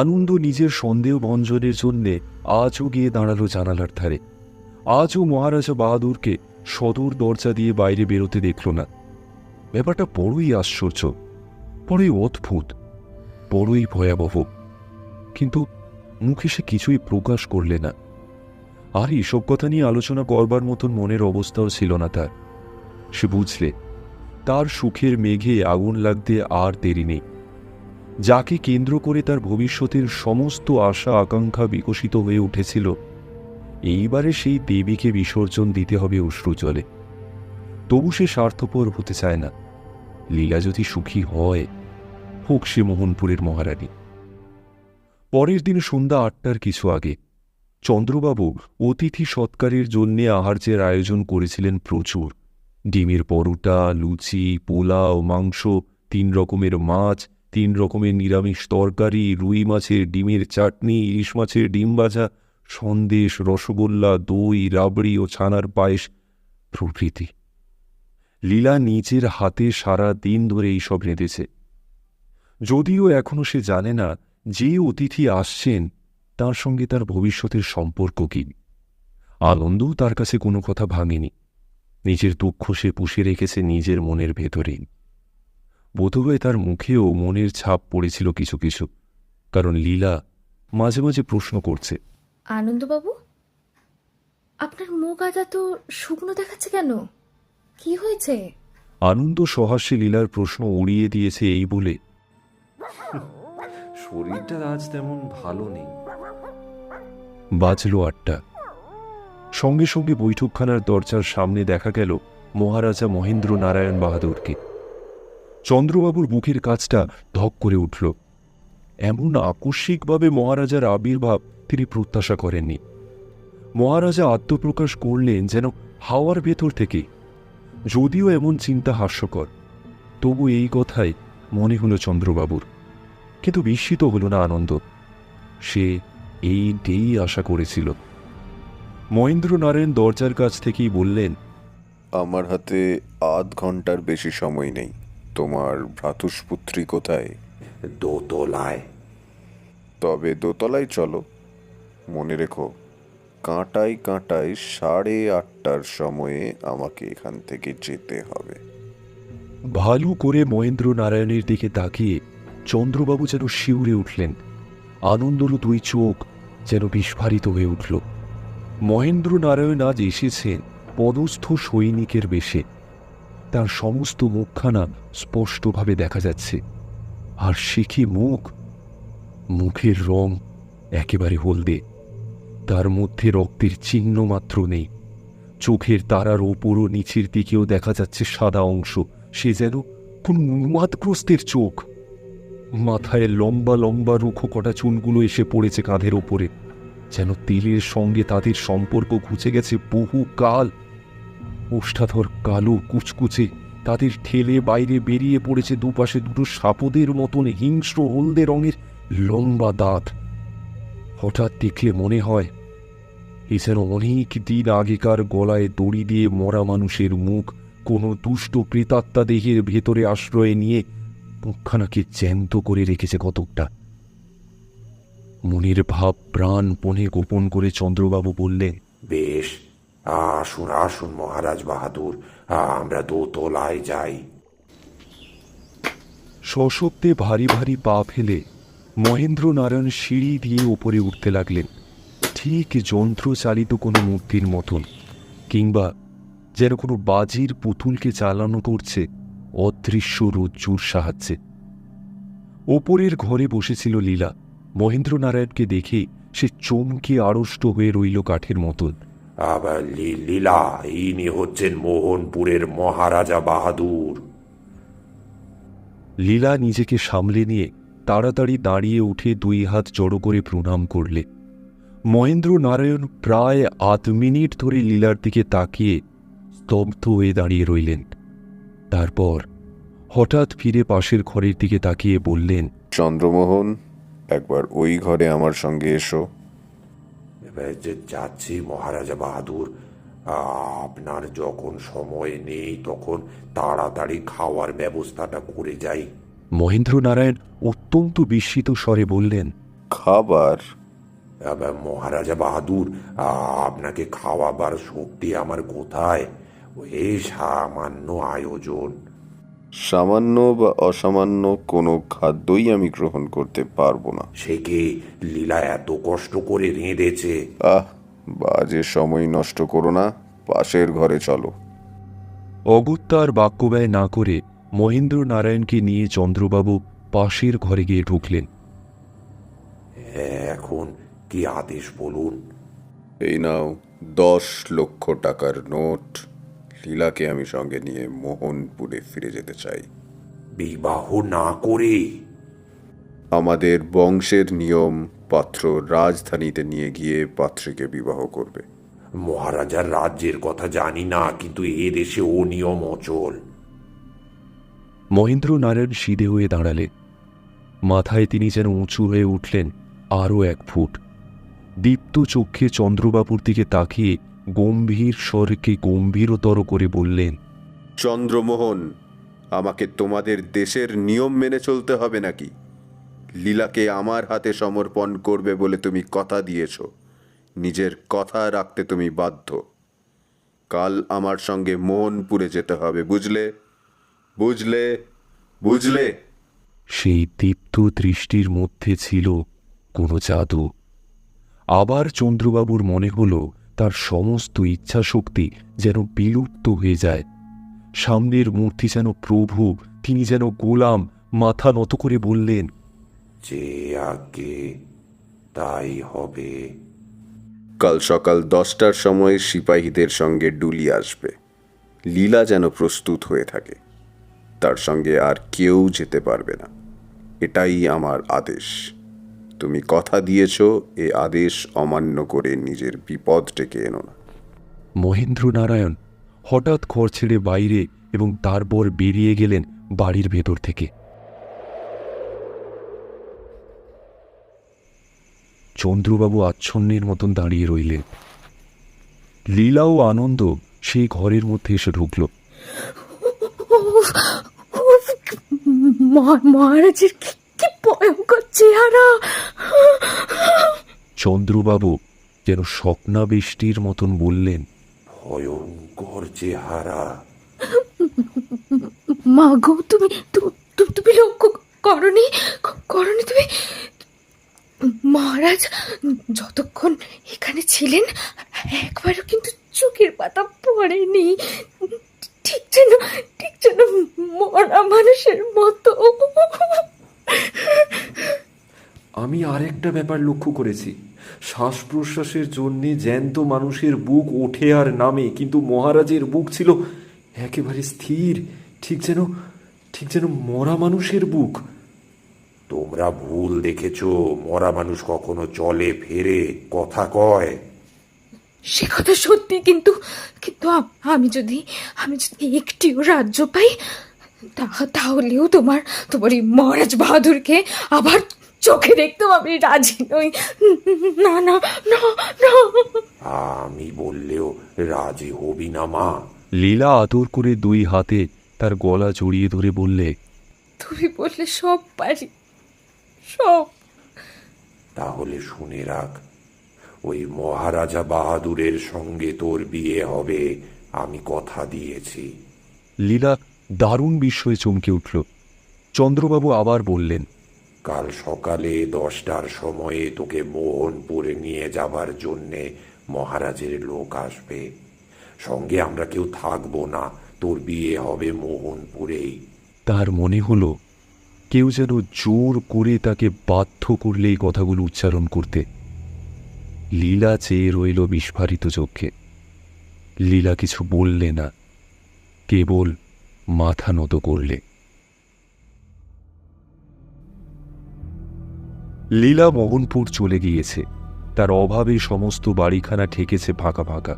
A: আনন্দ নিজের সন্দেহ ভঞ্জনের জন্যে আজও গিয়ে দাঁড়ালো জানালার ধারে। আজও মহারাজা বাহাদুরকে সদর দরজা দিয়ে বাইরে বেরোতে দেখল না। ব্যাপারটা বড়ই আশ্চর্য, বড়ই অদ্ভুত, বড়ই ভয়াবহ। কিন্তু মুখে সে কিছুই প্রকাশ করলে না। আর এসব কথা নিয়ে আলোচনা করবার মতন মনের অবস্থাও ছিল না তার। সে বুঝলে তার সুখের মেঘে আগুন লাগতে আর দেরি নেই। যাকে কেন্দ্র করে তার ভবিষ্যতের সমস্ত আশা আকাঙ্ক্ষা বিকশিত হয়ে উঠেছিল, এইবারে সেই দেবীকে বিসর্জন দিতে হবে অশ্রু জলে। তবু সে স্বার্থপর হতে চায় না। লীলা যদি সুখী হয়, হোক সে মোহনপুরের মহারানী। পরের দিন সন্ধ্যা 8টার কিছু আগে চন্দ্রবাবু অতিথি সৎকারের জন্যে আহার্যের আয়োজন করেছিলেন প্রচুর। ডিমের পরোটা, লুচি, পোলাও, মাংস, 3 রকমের মাছ, 3 রকমের নিরামিষ তরকারি, রুই মাছের ডিমের চাটনি, ইলিশ মাছের ডিম ভাজা, সন্দেশ, রসগোল্লা, দই, রাবড়ি ও ছানার পায়েস প্রভৃতি। লীলা নিজের হাতে সারা দিন ধরে এইসব রেঁধেছে। যদিও এখনো সে জানে না যে অতিথি আসছেন তার সঙ্গে তার ভবিষ্যতের সম্পর্ক কি। আনন্দও তার কাছে কোনো কথা ভাঙেনি। নিজের দুঃখ সে পুষে রেখেছে নিজের মনের ভেতরেই। বোধহয় তার মুখেও মনের ছাপ পড়েছিল কিছু কিছু, কারণ লীলা মাঝে মাঝে প্রশ্ন করছে,
H: আনন্দবাবু, আপনার মুখ আজ এত শুকনো দেখাচ্ছে কেন? কি হয়েছে?
A: আনন্দ সহাস্যে লীলার প্রশ্ন উড়িয়ে দিয়েছে এই বলে,
B: শরীরটা আজ তেমন ভালো নেই।
A: বাজল 8টা। সঙ্গে সঙ্গে বৈঠকখানার দরজার সামনে দেখা গেল মহারাজা মহেন্দ্র নারায়ণ বাহাদুরকে। চন্দ্রবাবুর বুকের কাজটা ধক করে উঠল। এমন আকস্মিকভাবে মহারাজার আবির্ভাব তিনি প্রত্যাশা করেননি। মহারাজা আত্মপ্রকাশ করলেন যেন হাওয়ার ভেতর থেকে। যদিও এমন চিন্তা হাস্যকর, তবু এই কথাই মনে হলো চন্দ্রবাবুর। কিন্তু বিস্মিত হল না আনন্দ। সে এইটাই আশা করেছিল। মহেন্দ্র নারায়ণ দরজার কাছ থেকেই বললেন,
E: আমার হাতে আধ ঘন্টার বেশি সময় নেই। তোমার ভ্রাতুষ্পুত্রী কোথায়?
F: দোতলায়।
E: তবে দোতলায় চলো। মনে রেখো, কাঁটায় কাঁটায় 8:30টার সময়ে আমাকে এখান থেকে যেতে হবে।
A: ভালো করে মহেন্দ্র নারায়ণের দিকে তাকিয়ে চন্দ্রবাবু যেন শিউরে উঠলেন। আনন্দরও 2 চোখ যেন বিস্ফারিত হয়ে উঠল। মহেন্দ্র নারায়ণ আজ এসেছেন পদস্থ সৈনিকের বেশে। তার সমস্ত মুখখানা স্পষ্টভাবে দেখা যাচ্ছে। আর সে কি মুখ! মুখের রং একেবারে হলদে, তার মধ্যে রক্তের চিহ্ন মাত্র নেই। চোখের তারার ওপর ও নিচের দিকেও দেখা যাচ্ছে সাদা অংশ। সে যেন কোন উন্মাদগ্রস্তের চোখ। মাথায় লম্বা লম্বা রুখো কটা চুলগুলো এসে পড়েছে কাঁধের ওপরে, যেন তেলের সঙ্গে তাদের সম্পর্ক ঘুচে গেছে বহু কাল। ওষ্ঠাধর কালো কুচকুচে, তাদের ঠেলে বাইরে বেরিয়ে পড়েছে দুপাশে 2 সাপদের মতন হিংস্র হলদে রঙের লম্বা দাঁত। হঠাৎ দেখলে মনে হয় এ যেন অনেক দিন আগেকার গলায় দড়ি দিয়ে মরা মানুষের মুখ কোনো দুষ্ট প্রেতাত্মা দেহের ভেতরে আশ্রয় নিয়ে মুখখানাকে জ্যান্ত করে রেখেছে কতকটা। মনের ভাব প্রাণপণে গোপন করে চন্দ্রবাবু বললেন,
F: বেশ, আসুন আসুন মহারাজ বাহাদুর, আমরা দোতলায় যাই।
A: সশব্দে ভারী ভারী পা ফেলে মহেন্দ্র নারায়ণ সিঁড়ি দিয়ে ওপরে উঠতে লাগলেন, ঠিক যন্ত্রচালিত কোনো মূর্তির মতন, কিংবা যেন কোনো বাজির পুতুলকে চালানো করছে অদৃশ্য রজ্জুর সাহায্যে। ওপরের ঘরে বসেছিল লীলা। মহেন্দ্র নারায়ণকে দেখে সে চমকে আড়ষ্ট হয়ে রইল কাঠের মতন।
F: আবার লীলা, ইনি হচ্ছেন মোহনপুরের মহারাজা বাহাদুর।
A: লীলা নিজেকে সামলে নিয়ে তাড়াতাড়ি দাঁড়িয়ে উঠে 2 হাত জড়ো করে প্রণাম করলে। মহেন্দ্র নারায়ণ প্রায় 8 মিনিট ধরে লীলার দিকে তাকিয়ে স্তব্ধ হয়ে দাঁড়িয়ে রইলেন। তারপর হঠাৎ ফিরে পাশের ঘরের দিকে তাকিয়ে বললেন,
E: চন্দ্রমোহন, একবার ওই ঘরে আমার সঙ্গে এসো।
F: এবার যে যাচ্ছি মহারাজা বাহাদুর। আপনার যখন সময় নেই তখন তাড়াতাড়ি খাওয়ার ব্যবস্থাটা করে যাই।
A: মহেন্দ্র নারায়ণ অত্যন্ত বিস্মিত স্বরে বললেন,
E: খাবার?
F: আবার মহারাজা বাহাদুর, আপনাকে খাওয়াবার শক্তি আমার কোথায়? ওই সামান্য আয়োজন।
E: সামান্য বা অসামান্য কোনো খাদ্যই আমি গ্রহণ করতে পারবো না।
F: সে কি, লীলা এত কষ্ট করে রেঁধেছে।
E: বাজে সময় নষ্ট করো না, পাশের ঘরে চলো।
A: অগত্যা আর বাক্যব্যয় না করে মহেন্দ্র নারায়ণকে নিয়ে চন্দ্রবাবু পাশের ঘরে গিয়ে ঢুকলেন।
F: এখন কি আদেশ বলুন?
E: এই নাও 10 লক্ষ টাকার নোট। লীলাকে আমি সঙ্গে নিয়ে মোহনপুরে ফিরে যেতে চাই।
F: বিবাহ না করে?
E: আমাদের বংশের নিয়ম, পাত্র রাজধানীতে নিয়ে গিয়ে পাত্রীকে বিবাহ করবে।
F: মহারাজার রাজ্যের কথা জানি না, কিন্তু এ দেশে ও নিয়ম অচল।
A: মহেন্দ্র নারায়ণ সিধে হয়ে দাঁড়ালেন। মাথায় তিনি যেন উঁচু হয়ে উঠলেন আরও 1 ফুট। দীপ্ত চক্ষে চন্দ্রবাবুর দিকে তাকিয়ে গম্ভীর স্বরকে গম্ভীরতর করে বললেন,
E: চন্দ্রমোহন, আমাকে তোমাদের দেশের নিয়ম মেনে চলতে হবে নাকি? লীলাকে আমার হাতে সমর্পণ করবে বলে তুমি কথা দিয়েছ, নিজের কথা রাখতে তুমি বাধ্য। কাল আমার সঙ্গে মোহনপুরে যেতে হবে, বুঝলে? বুঝলে? বুঝলে?
A: সেই দীপ্ত দৃষ্টির মধ্যে ছিল কোনো জাদু। আবার চন্দ্রবাবুর মনে হলো তার সমস্ত ইচ্ছাশক্তি যেন বিলুপ্ত হয়ে যায়। সামনের মূর্তি যেন প্রভু, তিনি যেন গোলাম। মাথা নত করে বললেন,
F: যে আগে তাই হবে।
E: কাল সকাল 10টার সময় সিপাহীদের সঙ্গে ডুলি আসবে। লীলা যেন প্রস্তুত হয়ে থাকে। তার সঙ্গে আর কেউ যেতে পারবে না। এটাই আমার আদেশ। তুমি কথা দিয়েছ, এ আদেশ অমান্য করে নিজের বিপদ ডেকে এনো না।
A: মহেন্দ্রনারায়ণ হঠাৎ ঘর ছেড়ে বাইরে এবং তারপর বেরিয়ে গেলেন বাড়ির ভেতর থেকে। চন্দ্রবাবু আচ্ছন্নের মতন দাঁড়িয়ে রইলেন। লীলা ও আনন্দ সেই ঘরের মধ্যে এসে ঢুকল।
H: মহারাজের কি ভয়ঙ্কর চেহারা!
A: চন্দ্রবাবু যেন স্বপ্নাবেষ্টির মতন বললেন,
F: ভয়ঙ্কর চেহারা?
H: মা গো, তুমি তুমি লক্ষ্য করনি তুমি? মহারাজ যতক্ষণ এখানে ছিলেন একবারও কিন্তু চোখের পাতা পড়েনি। ঠিক যেন মরা মানুষের মতো।
B: আমি আরেকটা ব্যাপার লক্ষ্য করেছি। শ্বাস প্রশ্বাসের জন্যে জ্যান্ত মানুষের বুক ওঠে আর নামে, কিন্তু মহারাজের বুক ছিল একেবারে স্থির, ঠিক যেন মরা মানুষের বুক।
F: তোমরা ভুল দেখেছ। মরা মানুষ কখনো চলে ফেরে, কথা কয়।
H: সে কথা সত্যি, কিন্তু আমি যদি একটিও রাজ্য পাই, তাহলেও তোমার এই মহারাজ বাহাদুরকে আবার চোখে দেখতেও আমি রাজি নই। না না না না।
F: আমি বললেও রাজি হবি না মা?
A: লীলা আদর করে 2 হাতে তার গলা জড়িয়ে ধরে বললে,
H: তুমি বললে সব পারি, সব।
F: তাহলে শুনে রাখ, ওই মহারাজা বাহাদুরের সঙ্গে তোর বিয়ে হবে, আমি কথা দিয়েছি।
A: লীলা দারুণ বিস্ময়ে চমকে উঠল। চন্দ্রবাবু আবার বললেন,
F: কাল সকালে 10টার সময়ে তোকে মোহনপুরে নিয়ে যাবার জন্যে মহারাজের লোক আসবে। সঙ্গে আমরা কেউ থাকবো না, তোর বিয়ে হবে মোহনপুরেই।
A: তার মনে হলো কেউ যেন জোর করে তাকে বাধ্য করলে এই কথাগুলো উচ্চারণ করতে। লীলা চেয়ে রইল বিস্ফারিত চোখে। লীলা কিছু বললে না, কেবল মাথা নত করলে। লীলা মোহনপুর চলে গিয়েছে। তার অভাবে সমস্ত বাড়িখানা ঠেকেছে ফাঁকা ফাঁকা।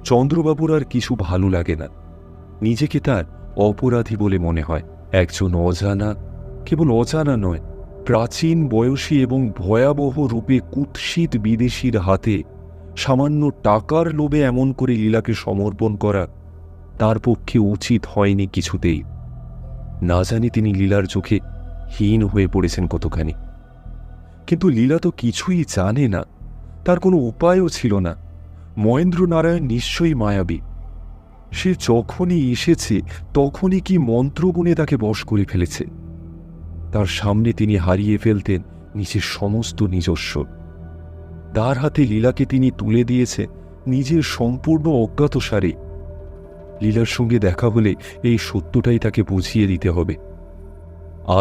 A: চন্দ্রবাবুর আর কিছু ভালো লাগে না। নিজেকে তার অপরাধী বলে মনে হয়। একজন অজানা, কেবল অজানা নয়, প্রাচীন বয়সী এবং ভয়াবহ রূপে কুৎসিত বিদেশির হাতে সামান্য টাকার লোভে এমন করে লীলাকে সমর্পণ করা তার পক্ষে উচিত হয়নি কিছুতেই। না জানি তিনি লীলার চোখে হীন হয়ে পড়েছেন কতখানি। কিন্তু লীলা তো কিছুই জানে না, তার কোনো উপায়ও ছিল না। মহেন্দ্রনারায়ণ নিশ্চয়ই মায়াবী। সে যখনই এসেছে তখনই কি মন্ত্রগুণে তাকে বশ করে ফেলেছে। তার সামনে তিনি হারিয়ে ফেলতেন নিজের সমস্ত নিজস্ব। তার হাতে লীলাকে তিনি তুলে দিয়েছে নিজের সম্পূর্ণ অজ্ঞাতসারে। লীলার সঙ্গে দেখা হলে এই সত্যটাই তাকে বুঝিয়ে দিতে হবে।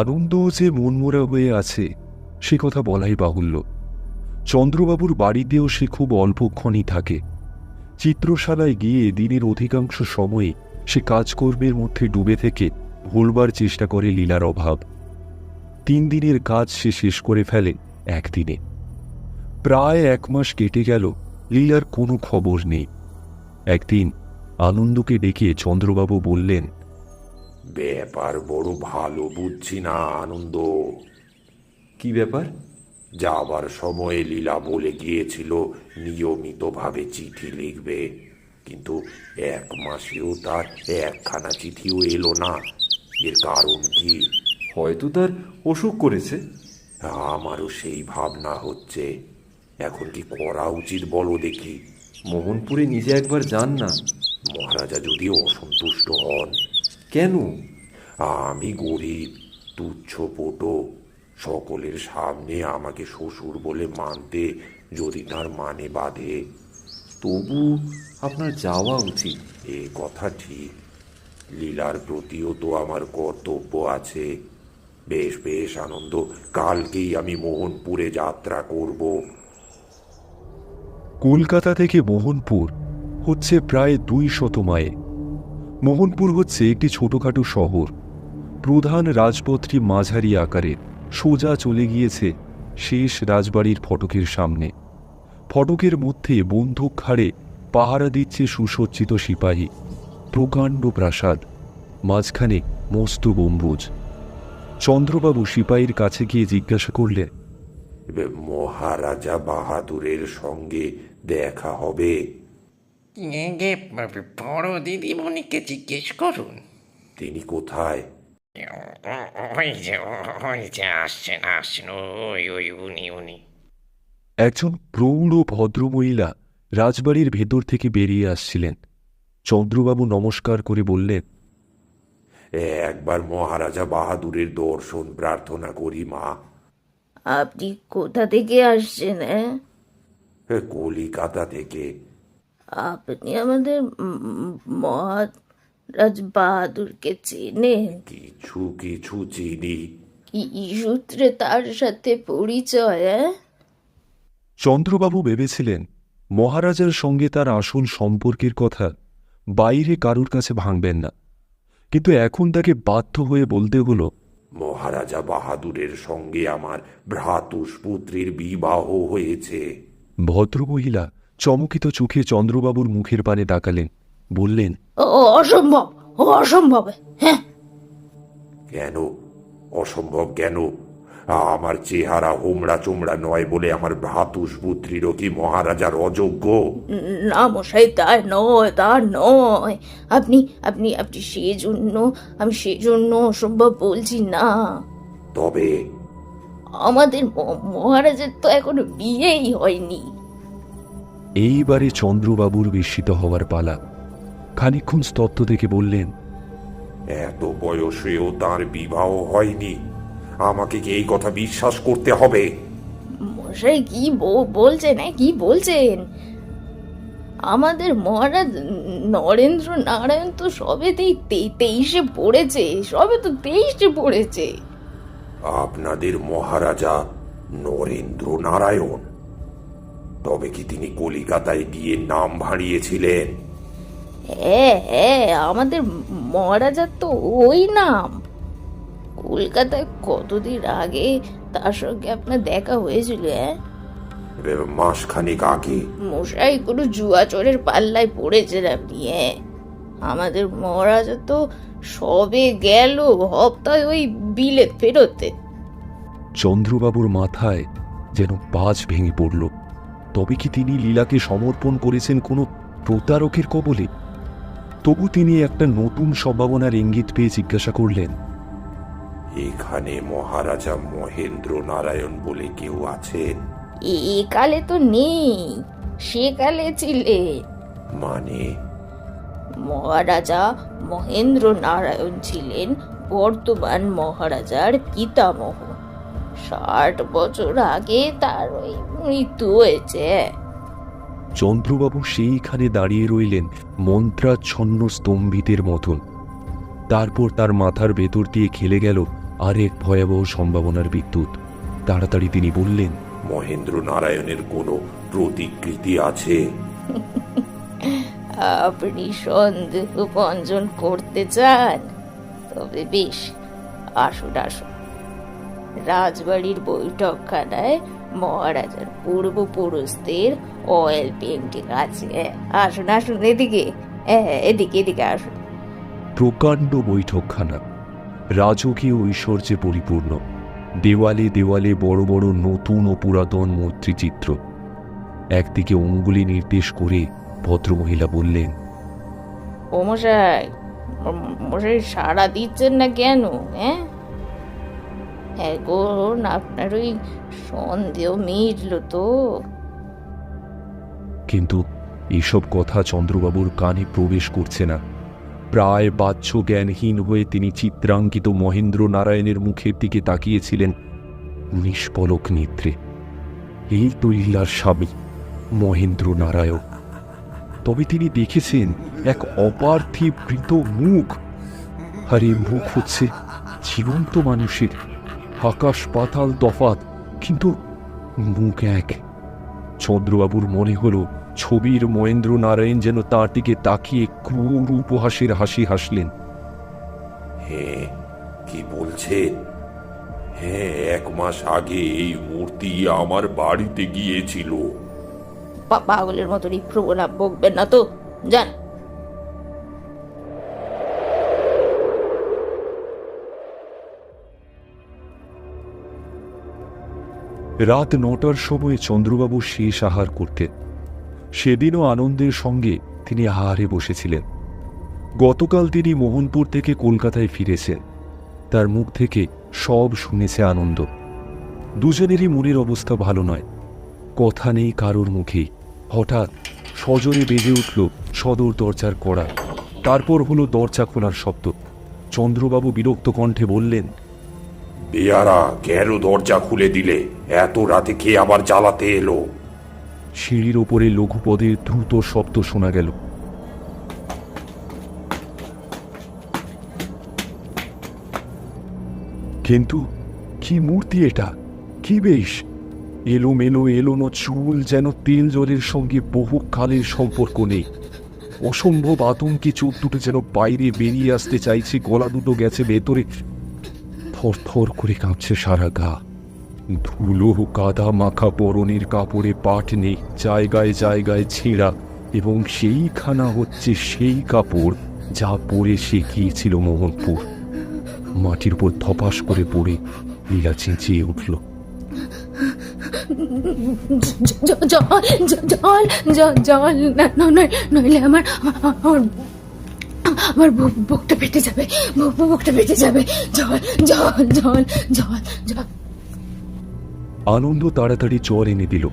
A: আনন্দ যে মনমরা হয়ে আছে সে কথা বলাই বাহুল্য। চন্দ্রবাবুর বাড়িতেও সে খুব অল্পক্ষণই থাকে। চিত্রশালায় গিয়ে দিনের অধিকাংশ সময়ে সে কাজকর্মের মধ্যে ডুবে থেকে ভুলবার চেষ্টা করে লীলার অভাব। 3 দিনের কাজ সে শেষ করে ফেলে একদিনে। প্রায় 1 মাস কেটে গেল, লীলার কোনো খবর নেই। একদিন আনন্দকে ডেকে চন্দ্রবাবু বললেন,
F: ব্যাপার বড় ভালো বুঝছি না আনন্দ।
B: কি ব্যাপার?
F: যাবার সময়ে লীলা বলে গিয়েছিল নিয়মিতভাবে চিঠি লিখবে, কিন্তু 1 মাসেও তার একখানা চিঠিও এলো না। এর কারণ কি?
B: হয়তো তার অসুখ করেছে।
F: আমারও সেই ভাবনা হচ্ছে। এখন কি করা উচিত বলো দেখি?
B: মোহনপুরে নিজে একবার যান না,
F: মহারাজা যদি অসন্তুষ্ট হন।
B: কেন?
F: আমি গরিব, তুচ্ছপটো, সকলের সামনে আমাকে শ্বশুর বলে মানতে যদি তার মানে বাঁধে।
B: তবু আপনার যাওয়া উচিত।
F: এ কথা ঠিক, লীলার প্রতিও তো আমার কর্তব্য আছে। বেশ বেশ আনন্দ, কালকেই আমি মোহনপুরে যাত্রা করব।
A: কলকাতা থেকে মোহনপুর হচ্ছে প্রায় 200 মাইল। মোহনপুর হচ্ছে একটি ছোটখাটো শহর। প্রধান রাজপথটি মাঝারি আকারের, সোজা চলে গিয়েছে শেষ রাজবাড়ির ফটকের সামনে। ফটকের মধ্যে বন্দুক ঘাড়ে পাহারা দিচ্ছে সুসজ্জিত সিপাহী। প্রকাণ্ড প্রাসাদ, মাঝখানে মস্ত গম্বুজ। চন্দ্রবাবু সিপাহীর কাছে গিয়ে জিজ্ঞাসা করলে,
F: মহারাজা বাহাদুরের সঙ্গে দেখা হবে?
I: বড় দিদিমণিকে জিজ্ঞেস করুন।
F: তিনি কোথায়?
I: ওই যে আসছেন উনি।
A: একজন প্রৌঢ় ভদ্রমহিলা রাজবাড়ির ভেতর থেকে বেরিয়ে আসছিলেন। চন্দ্রবাবু নমস্কার করে বললেন,
F: একবার মহারাজা বাহাদুরের দর্শন প্রার্থনা করি মা।
H: আপনি কোথা থেকে আসছেন?
F: কলিকাতা থেকে।
H: আপনি আমাদের মহারাজ বাহাদুরকে চেনেন?
F: কিছু কিছু চিনি।
H: কি সূত্রে তার সাথে পরিচয়?
A: চন্দ্রবাবু ভেবেছিলেন মহারাজার সঙ্গে তার আসল সম্পর্কের কথা বাইরে কারুর কাছে ভাঙবেন না, কিন্তু এখন তাকে বাধ্য হয়ে বলতে হলো,
F: মহারাজা বাহাদুরের সঙ্গে আমার ভ্রাতুষ্পুত্রীর বিবাহ হয়েছে।
A: ভদ্রমহিলা চমকিত চোখে চন্দ্রবাবুর মুখের পানে তাকালেন, বললেন,
H: অসম্ভব, অসম্ভব। হ্যাঁ,
F: কেন অসম্ভব কেন? আমার চেহারা হোমড়া চোমড়া নয় বলে আমার ভ্রাতুষ্পুত্রীরও কি মহারাজার অযোগ্য?
H: না মশাই, তা নয়। আপনি আপনি আপনি আমি সেজন্য অসম্ভব বলছি না।
F: তবে
H: আমাদের মহারাজের তো এখনো বিয়েই হয়নি।
A: এইবারে চন্দ্রবাবুর বিস্মিত হওয়ার পালা। খানিকক্ষণ স্তব্ধ থেকে বললেন,
F: এত বয়সেও তার বিবাহ হয়নি? আমাকে কি এই কথা বিশ্বাস করতে হবে?
H: মশাই কি বলছেন? কি বলছেন? আমাদের মহারাজ নরেন্দ্র নারায়ণ তো সবে 23-এ পড়েছে, সবে তো 23-এ পড়েছে।
F: আপনাদের মহারাজা নরেন্দ্র নারায়ণ? তবে কি তিনি কলিকাতায় গিয়ে নাম ভাঁড়িয়েছিলেন?
H: হ্যাঁ, আমাদের মহারাজার তো ওই নাম। কলকাতায় কতদিন আগে তার সঙ্গে আপনার দেখা হয়েছিল?
F: মাসখানেক আগে।
H: মশাই কোনো জুয়াচোরের পাল্লায় পড়েছেন আপনি। আমাদের মহারাজা তো সবে গেল হপ্তায় ওই বিলেত ফেরোতে।
A: চন্দ্রবাবুর মাথায় যেন বাজ ভেঙে পড়ল। তবে কি তিনি লীলাকে সমর্পণ করেছেন কোনো প্রতারকের কবলে? তবু তিনি একটা নতুন সম্ভাবনার ইঙ্গিত পেয়ে জিজ্ঞাসা করলেন,
F: এখানে মহারাজা মহেন্দ্র নারায়ণ বলে কেউ আছেন?
H: একালে তো নেই, সেকালে ছিলেন।
F: মানে?
H: মহারাজা মহেন্দ্র নারায়ণ ছিলেন বর্তমান মহারাজার পিতামহ। 60 বছর আগে তার ওই মৃত্যু হয়েছে।
A: চন্দ্রবাবু সেইখানে দাঁড়িয়ে রইলেন মন্ত্রাচ্ছন্ন স্তম্ভিতের মতন। তারপর তার মাথার ভেতর দিয়ে খেলে গেল আরেক ভয়াবহ সম্ভাবনার বিদ্যুৎ। তাড়াতাড়ি তিনি বললেন,
F: মহেন্দ্র নারায়ণের কোনো প্রতিকৃতি আছে?
H: আপনি সন্দেহ ভঞ্জন করতে চান? তবে বেশ, আসুন। রাজবাড়ির বৈঠকখানায় মহারাজার পূর্বপুরুষদের অয়েল পেন্টিং আছে। আসুন এদিকে আসুন।
A: প্রকাণ্ড বৈঠকখানা রাজকীয় ঐশ্বর্যে পরিপূর্ণ। দেওয়ালে দেওয়ালে বড় বড় নতুন ও পুরাতন মূর্তিচিত্র। একদিকে অঙ্গুলি নির্দেশ করে ভদ্রমহিলা বললেন,
H: ও মশাই সাড়া দিচ্ছেন না কেন? এখন আপনার ওই সন্দেহ মিটল তো?
A: কিন্তু এইসব কথা চন্দ্রবাবুর কানে প্রবেশ করছে না। প্রায় বাহ্য জ্ঞানহীন হয়ে তিনি চিত্রাঙ্কিত মহেন্দ্র নারায়ণের মুখের দিকে তাকিয়েছিলেন নিষ্পলক নেত্রে। এই তো লীলার স্বামী মহেন্দ্র নারায়ণ। তবে তিনি দেখেছেন এক অপার্থিব মৃত মুখ, আর এই মুখ হচ্ছে জীবন্ত মানুষের। আকাশ পাতাল তফাৎ, কিন্তু মুখ এক। চন্দ্রবাবুর মনে হলো ছবির মহেন্দ্র নারায়ণ যেন তার দিকে তাকিয়ে ক্রূর উপহাসের হাসি হাসলেন।
F: হ্যাঁ, কি বলছেন? হ্যাঁ, 1 মাস আগে এই মূর্তি আমার বাড়িতে গিয়েছিল।
H: পাগলের মতন এই প্রলাপ বকবেন না তো, যান।
A: রাত 9টার সময় চন্দ্রবাবু শেষ আহার করতেন। সেদিনও আনন্দের সঙ্গে তিনি আহারে বসেছিলেন। গতকাল তিনি মোহনপুর থেকে কলকাতায় ফিরেছেন। তার মুখ থেকে সব শুনেছে আনন্দ। দুজনেরই মনের অবস্থা ভালো নয়। কথা নেই কারোর মুখেই। হঠাৎ সজোরে বেজে উঠল সদর দরজার কড়া। তারপর হলো দরজা খোলার শব্দ। চন্দ্রবাবু বিরক্ত কণ্ঠে বললেন,
F: বেয়ারা, কেন দরজা খুলে দিলে? এত রাতে কে আবার জ্বালাতে এলো?
A: সিঁড়ির ওপরে লঘুপদের দ্রুত শব্দ শোনা গেল। কিন্তু কি মূর্তি এটা! কি বেশ! এলোমেলো এলোনো চুল, যেন তেল জলের সঙ্গে বহুকালের সম্পর্ক নেই। অসম্ভব আতঙ্কে চোখ দুটো যেন বাইরে বেরিয়ে আসতে চাইছে, গলা দুটো গেছে ভেতরে। থরথর করে কাঁপছে সারা গা। ধুলো কাদা মাখা পরনের কাপড়ে পাট নেই, জায়গায় জায়গায় ছেঁড়া, এবং সেইখানা হচ্ছে সেই কাপড় যা পরে সে গিয়েছিল মোহনপুর। মাটির উপর ধপাস করে পড়ে লীলা চেঁচিয়ে উঠল,
H: নইলে আমার বুকটা ফেটে যাবে, বুকটা ফেটে যাবে। জল জল জল জল জল।
A: আনন্দ তাড়াতাড়ি জল এনে দিল।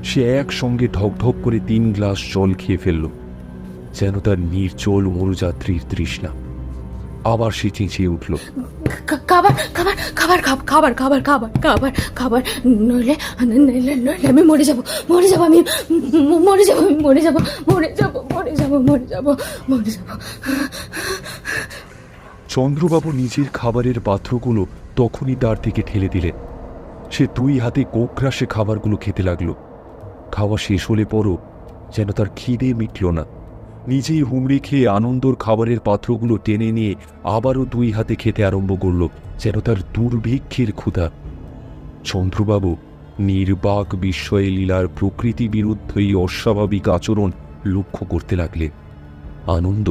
A: সে একসঙ্গে ঢকঢক করে 3 গ্লাস জল খেয়ে ফেলল, যেন তার নির্জল মরুযাত্রীর তৃষ্ণা। আবার সে চেঁচিয়ে উঠল,
H: খাবার খাবার খাবার খাবার খাবার খাবার খাবার খাবার, নইলে নইলে নইলে আমি মরে যাব, মরে যাব, আমি মরে যাব, মরে যাব, মরে যাব, মরে যাব, মরে যাব, মরে যাব।
A: চন্দ্রবাবু নিজের খাবারের পাত্রগুলো তখনই তার থেকে ঠেলে দিলেন। সে 2 হাতে কোকড়াসে খাবারগুলো খেতে লাগলো। খাওয়া শেষ হলে পরও যেন তার খিদে মিটল না। নিজেই হুমড়ি খেয়ে আনন্দর খাবারের পাত্রগুলো টেনে নিয়ে আবারও 2 হাতে খেতে আরম্ভ করল, যেন তার দুর্ভিক্ষের ক্ষুধা। চন্দ্রবাবু নির্বাক বিস্ময়ে লীলার প্রকৃতি বিরুদ্ধ এই অস্বাভাবিক আচরণ লক্ষ্য করতে লাগলেন। আনন্দ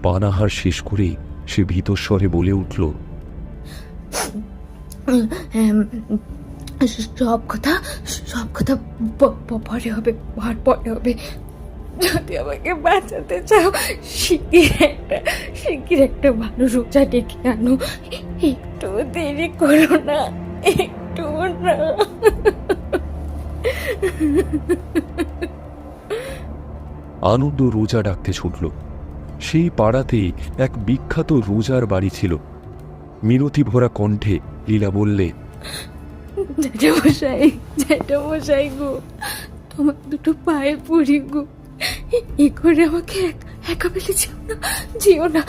A: পানাহার শেষ করে সে ভীতস্বরে বলে উঠল,
H: সব কথা পরে হবে, পরে হবে। যদি আমাকে বাঁচাতে চাও, শিগগির একটা ভালো রোজা ডেকে আনো। একটু দেরি করো না, একটু না।
A: আনন্দ রোজা ডাকতে ছুটল। সেই পাড়াতেই এক বিখ্যাত রোজার বাড়ি ছিল। মিনতি ভরা কণ্ঠে লীলা বললে,
H: জ্যাঠামশাই গো, তোমার 2 পায়ে পড়ি গো, এ করে আমাকে একা ফেলে যেও না,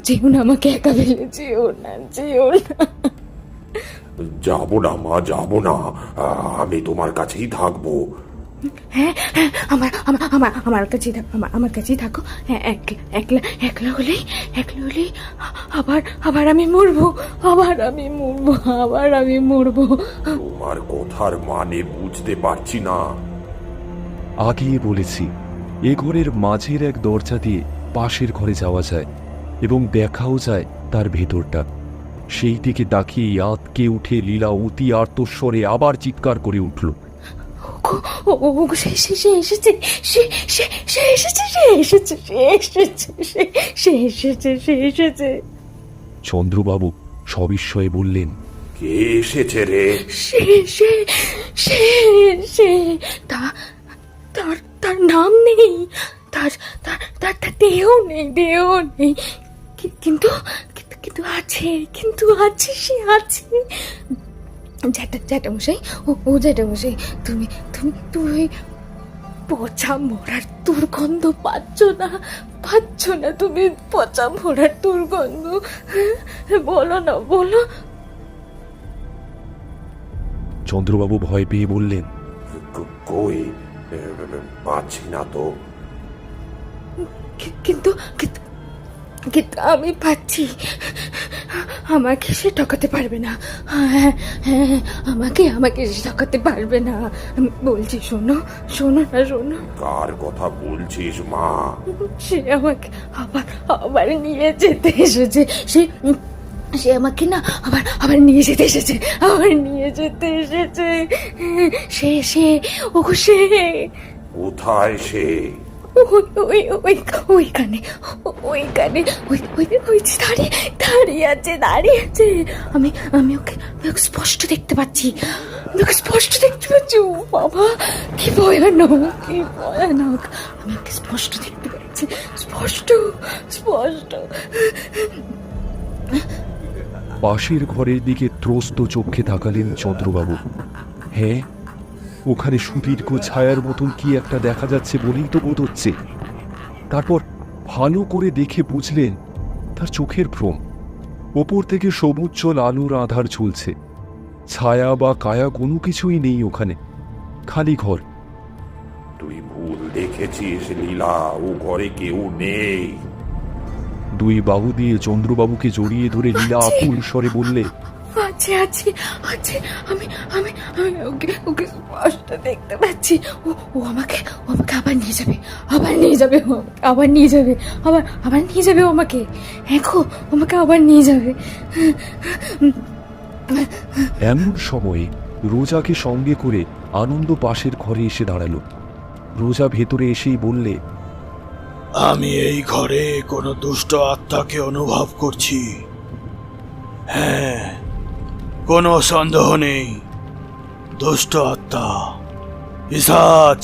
H: যেও না, আমাকে একা ফেলে যেও না, যেও না।
F: যাবো না মা, যাবো না, আমি তোমার কাছেই থাকবো।
H: হ্যাঁ, আমার কাছেই থাকো। হ্যাঁ, একলা হলেই আবার আমি মরবো, আবার আমি মরবো।
F: তোমার কথার মানে বুঝতে পারছি না।
A: আগেই বলেছি, এ ঘরের মাঝের এক দরজা দিয়ে পাশের ঘরে যাওয়া যায় এবং দেখাও যায় তার ভেতরটা। সেই দিকে তাকিয়ে আঁতকে উঠে লীলা অতি আর্তস্বরে আবার চিৎকার করে উঠল, চন্দ্রবাবু সবিস্ময়ে বললেন,
F: কে এসেছে রে?
H: তার নাম নেই, তার তার তার তার দেহ নেই, দেহ নেই, কিন্তু কিন্তু কিন্তু আছে, কিন্তু আছে, সে আছে। জ্যাঠামশাই, ও জ্যাঠামশাই, তুমি তুমি তুমি পচা মরার দুর্গন্ধ পাচ্ছ না? পাচ্ছ না তুমি পচা মরার দুর্গন্ধ? বলো না, বলো।
A: চন্দ্রবাবু ভয় পেয়ে বললেন,
F: কই, পাচ্ছি না তো।
H: কিন্তু কিন্তু কিন্তু আমি পাচ্ছি। আমাকে সে ঠকাতে পারবে না। হ্যাঁ হ্যাঁ, আমাকে সে ঠকাতে পারবে না। আমি বলছি, শোনো শোনো না, শোনো।
F: কার কথা বলছিস মা?
H: সে আমাকে আবার আবার নিয়ে যেতে এসেছে। সে আমাকে না আবার নিয়ে যেতে এসেছে, আবার নিয়ে যেতে এসেছে। সে ওগো, সে
F: কোথায় সে?
H: ওইখানে দাঁড়িয়ে আছে। আমি ওকে স্পষ্ট দেখতে পাচ্ছি, ও বাবা, কি ভয়ানক, কি ভয়ানক! আমি ওকে স্পষ্ট দেখতে পাচ্ছি, স্পষ্ট।
A: পাশের ঘরের দিকে ত্রস্ত চোখে তাকালেন চন্দ্রবাবু। হ্যাঁ, ওখানে সুদীর্ঘ ছায়ার মতন কি একটা দেখা যাচ্ছে বলেই তো বোধ হচ্ছে। তারপর ভালো করে দেখে বুঝলেন তার চোখের ভ্রম। ওপর থেকে সবুজ্জ্বল আলোর আধার ঝুলছে, ছায়া বা কায়া কোনো কিছুই নেই ওখানে, খালি ঘর।
F: তুই ভুল দেখেছিস লীলা, ও ঘরে কেউ নেই।
A: দুই বাহু দিয়ে চন্দ্রবাবুকে জড়িয়ে ধরে লীলা আকুল স্বরে বললে,
H: আছে আছে আছে, আমি আমি আমি ওকে স্পষ্ট দেখতে পাচ্ছি। ও আমাকে আবার নিয়ে যাবে, আবার নিয়ে যাবে ও আমাকে। দেখো, আমাকে আবার নিয়ে যাবে।
A: এমন সময়ে রোজাকে সঙ্গে করে আনন্দ পাশের ঘরে এসে দাঁড়ালো। রোজা ভেতরে এসেই বললে,
J: আমি এই ঘরে কোনো দুষ্ট আত্মাকে অনুভব করছি। হ্যাঁ, কোনো সন্দেহ নেই, দুষ্ট আত্মা, পিশাচ।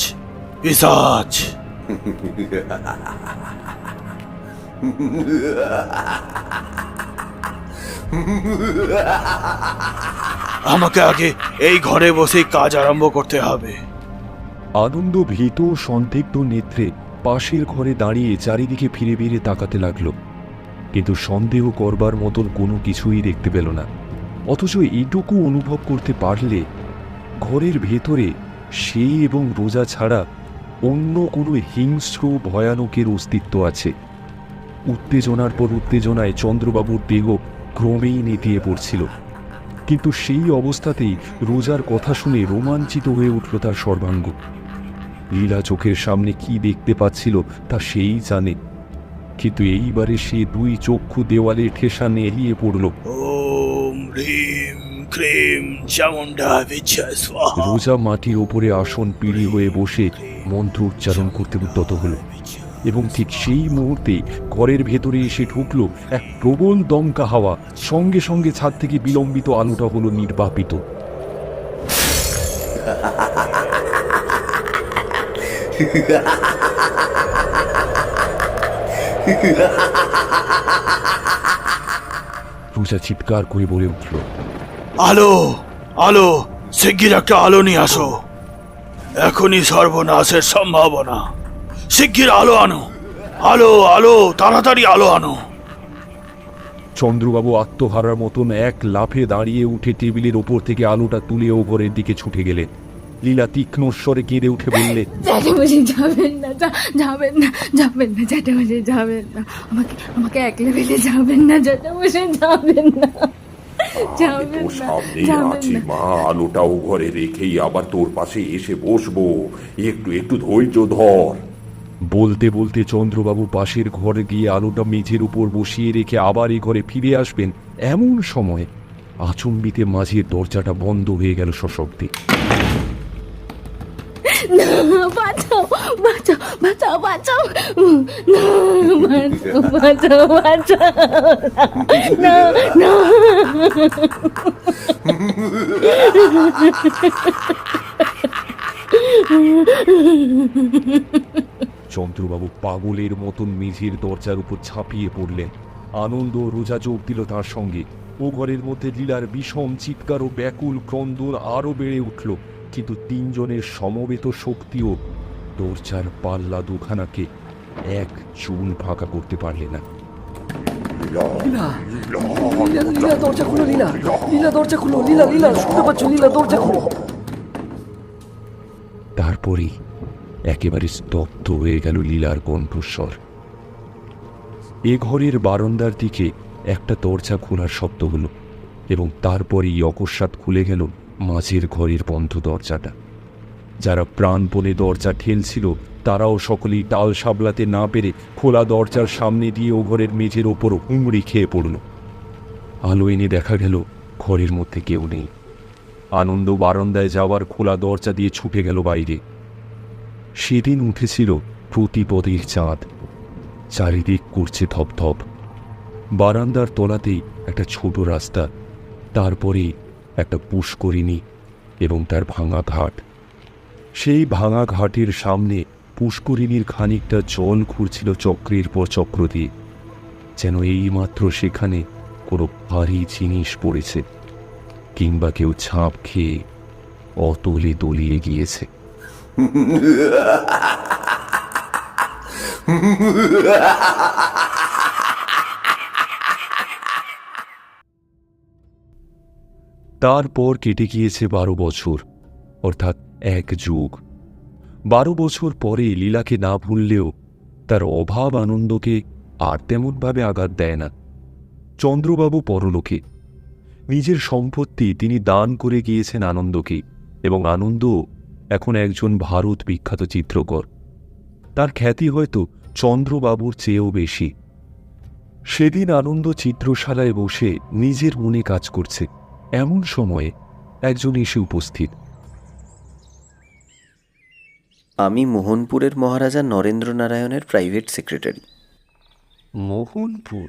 J: আমাকে আগে এই ঘরে বসে কাজ আরম্ভ করতে হবে।
A: আনন্দ ভীত সন্দিগ্ধ নেত্রে পাশের ঘরে দাঁড়িয়ে চারিদিকে ফিরে ফিরে তাকাতে লাগলো, কিন্তু সন্দেহ করবার মতন কোনো কিছুই দেখতে পেল না। অথচ এইটুকু অনুভব করতে পারলে ঘরের ভেতরে সে এবং রোজা ছাড়া অন্য কোনো হিংস্র ভয়ানকের অস্তিত্ব আছে। উত্তেজনার পর উত্তেজনায় চন্দ্রবাবুর দেহ ক্রমেই নেতিয়ে পড়ছিল, কিন্তু সেই অবস্থাতেই রোজার কথা শুনে রোমাঞ্চিত হয়ে উঠল তার সর্বাঙ্গ। লীলা চোখের সামনে কি দেখতে পাচ্ছিল তা সেই জানে, কিন্তু এইবারে সে দুই চক্ষু দেওয়ালে ঠেসা নেড়িয়ে পড়ল।
J: ওম হ্রিম ক্রিম চামুন্ডা বিচ্ছায় স্বাহা।
A: রোজা মাটির ওপরে আসন পিড়ি হয়ে বসে মন্ত্র উচ্চারণ করতে উদ্যত হল, এবং ঠিক সেই মুহূর্তে ঘরের ভেতরে এসে ঢুকলো এক প্রবল দমকা হাওয়া। সঙ্গে সঙ্গে ছাদ থেকে বিলম্বিত আলোটা হলো নির্বাপিত। রোজা চিৎকার করে বলে উঠল,
J: আলো, আলো, শিগগির একটা আলো নিয়ে আসো। এখনই সর্বনাশের সম্ভাবনা। শিগগির আলো আনো, আলো আলো, তাড়াতাড়ি আলো আনো।
A: চন্দ্রবাবু আত্মহারার মতন এক লাফে দাঁড়িয়ে উঠে টেবিলের ওপর থেকে আলোটা তুলে ও ঘরের দিকে ছুটে গেলেন। লীলা তীক্ষ্ণ স্বরে কেঁদে উঠে বললে,
H: জ্যাঠামশাই যাবেন না, যাবেন না জ্যাঠামশাই, যাবেন না। আমাকে একলা ফেলে যাবেন না জ্যাঠামশাই, যাবেন না।
F: আমি তো সামনেই আছি মা, আলোটাও ঘরে রেখেই আবার তোর পাশে এসে বসবো। একটু ধৈর্য ধর।
A: বলতে বলতে চন্দ্রবাবু পাশের ঘরে গিয়ে আলোটা মেঝের উপর বসিয়ে রেখে আবার এই ঘরে ফিরে আসবেন। এমন সময় আচম্বিতে মাঝের দরজাটা বন্ধ হয়ে গেল সশব্দে।
H: বাঁচাও, না, না।
A: চন্দ্রবাবু পাগলের মতন মেঝের দরজার উপর ঝাঁপিয়ে পড়লেন। আনন্দ ও রোজা যোগ দিল তার সঙ্গে। ও ঘরের মধ্যে লীলার বিষম চিৎকার ও ব্যাকুল ক্রন্দন আরও বেড়ে উঠল, কিন্তু তিনজনের সমবেত শক্তিও দরজার পাল্লা দুখানাকে এক চুল ফাঁকা করতে পারলে না। তারপরেই একেবারে স্তব্ধ হয়ে গেল লীলার কণ্ঠস্বর। এ ঘরের বারান্দার দিকে একটা দরজা খোলার শব্দ হলো, এবং তারপরেই অকস্মাৎ খুলে গেল মাঝের ঘরের বন্ধ দরজাটা। যারা প্রাণপণে দরজা ঠেলছিল তারাও সকলেই টাল সাবলাতে না পেরে খোলা দরজার সামনে দিয়ে ও ঘরের মেঝের ওপর হুমড়ি খেয়ে পড়ল। আলো এনে দেখা গেল ঘরের মধ্যে কেউ নেই। আনন্দ বারান্দায় যাওয়ার খোলা দরজা দিয়ে ছুটে গেল বাইরে। সেদিন উঠেছিল প্রতিপদের চাঁদ, চারিদিক করছে ধপধপ। বারান্দার তলাতেই একটা ছোট রাস্তা, তারপরে একটা পুষ্করিণী এবং তার ভাঙা ঘাট। সেই ভাঙা ঘাটের সামনে পুষ্করিণীর খানিকটা জল ঘুরছিল চক্রের পর চক্র দিয়ে, যেন এইমাত্র সেখানে কোনো ভারী জিনিস পড়েছে, কিংবা কেউ ছাপ খেয়ে অতলে দলিয়ে গিয়েছে। তারপর কেটে গিয়েছে 12 বছর, অর্থাৎ এক যুগ। 12 বছর পরে লীলাকে না ভুললেও তার অভাব আনন্দকে আর তেমনভাবে আঘাত দেয় না। চন্দ্রবাবু পরলোকে, নিজের সম্পত্তি তিনি দান করে গিয়েছেন আনন্দকে, এবং আনন্দ এখন একজন ভারত বিখ্যাত চিত্রকর। তার খ্যাতি হয়তো চন্দ্রবাবুর চেয়েও বেশি। সেদিন আনন্দ চিত্রশালায় বসে নিজের মনে কাজ করছে, এমন সময়ে একজন এসে উপস্থিত।
K: আমি মোহনপুরের মহারাজা নরেন্দ্র নারায়ণের প্রাইভেট সেক্রেটারি।
A: মোহনপুর?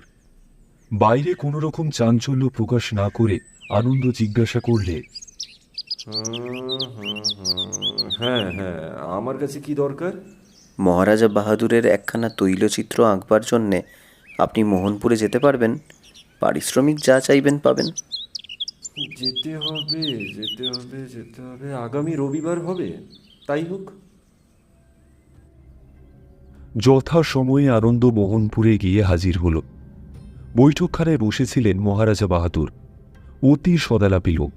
A: বাইরে কোনো রকম চাঞ্চল্য প্রকাশ না করে আনন্দ জিজ্ঞাসা করলে,
C: হ্যাঁ হ্যাঁ, আমার কাছে কি দরকার?
K: মহারাজা বাহাদুরের একখানা তৈলচিত্র আঁকবার জন্যে আপনি মোহনপুরে যেতে পারবেন। পারিশ্রমিক যা চাইবেন পাবেন।
C: যেতে হবে যেতে হবে যেতে হবে, আগামী রবিবার হবে? তাই হোক।
A: যথা সময়ে আনন্দ মোহনপুরে গিয়ে হাজির হল। বৈঠকখানায় বসেছিলেন মহারাজা বাহাদুর, অতি সদালাপী লোক।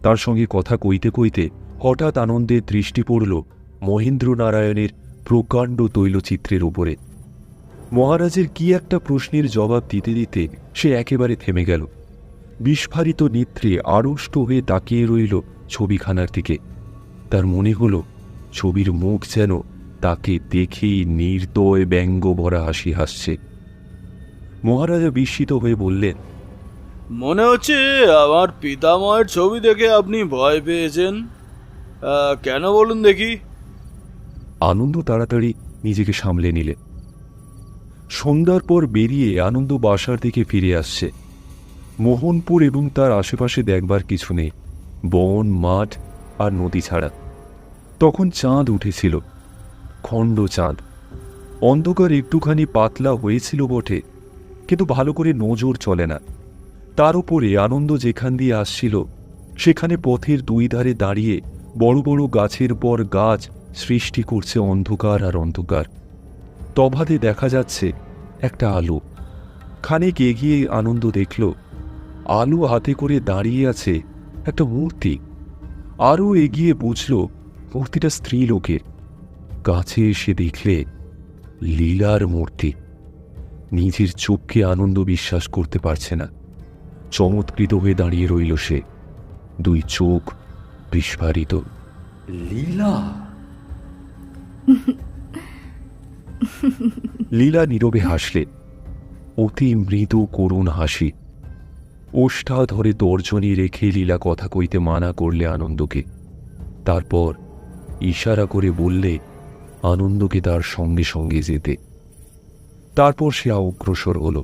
A: তার সঙ্গে কথা কইতে কইতে হঠাৎ আনন্দের দৃষ্টি পড়ল মহেন্দ্র নারায়ণের প্রকাণ্ড তৈলচিত্রের উপরে। মহারাজের কি একটা প্রশ্নের জবাব দিতে দিতে সে একেবারে থেমে গেল। বিস্ফারিত নেত্রে আড়ষ্ট হয়ে তাকিয়ে রইল ছবিখানার দিকে। তার মনে হল ছবির মুখ যেন তাকে দেখেই নির্দয় ব্যঙ্গ ভরা হাসি হাসছে। মহারাজা বিস্মিত হয়ে বললেন,
J: মনে হচ্ছে আমার পিতামহের ছবি দেখে আপনি ভয় পেয়েছেন। কেন বলুন দেখি?
A: আনন্দ তাড়াতাড়ি নিজেকে সামলে নিলে। সন্ধ্যার পর বেরিয়ে আনন্দ বাসার দিকে ফিরে আসছে। মোহনপুর এবং তার আশেপাশে দেখবার কিছু নেই, বন, মাঠ আর নদী ছাড়া। তখন চাঁদ উঠেছিল, খণ্ড চাঁদ। অন্ধকার একটুখানি পাতলা হয়েছিল বটে, কিন্তু ভালো করে নজর চলে না। তার উপরে আনন্দ যেখান দিয়ে আসছিল সেখানে পথের দুই ধারে দাঁড়িয়ে বড় বড় গাছের পর গাছ সৃষ্টি করছে অন্ধকার আর অন্ধকার। তফাতে দেখা যাচ্ছে একটা আলো। খানিক এগিয়ে আনন্দ দেখল আলো হাতে করে দাঁড়িয়ে আছে একটা মূর্তি। আরও এগিয়ে বুঝল মূর্তিটা স্ত্রীলোকের। কাছে এসে দেখলে লীলার মূর্তি। নিজের চোখকে আনন্দ বিশ্বাস করতে পারছে না। চমৎকৃত হয়ে দাঁড়িয়ে রইল সে, দুই চোখ বিস্ফারিত।
C: লীলা?
A: লীলা নীরবে হাসলে, অতি মৃদু করুণ হাসি। ওষ্ঠা ধরে তর্জনী রেখে লীলা কথা কইতে মানা করলে আনন্দকে। তারপর ইশারা করে বললে আনন্দকে তার সঙ্গে সঙ্গে যেতে। তারপর সে অগ্রসর হল।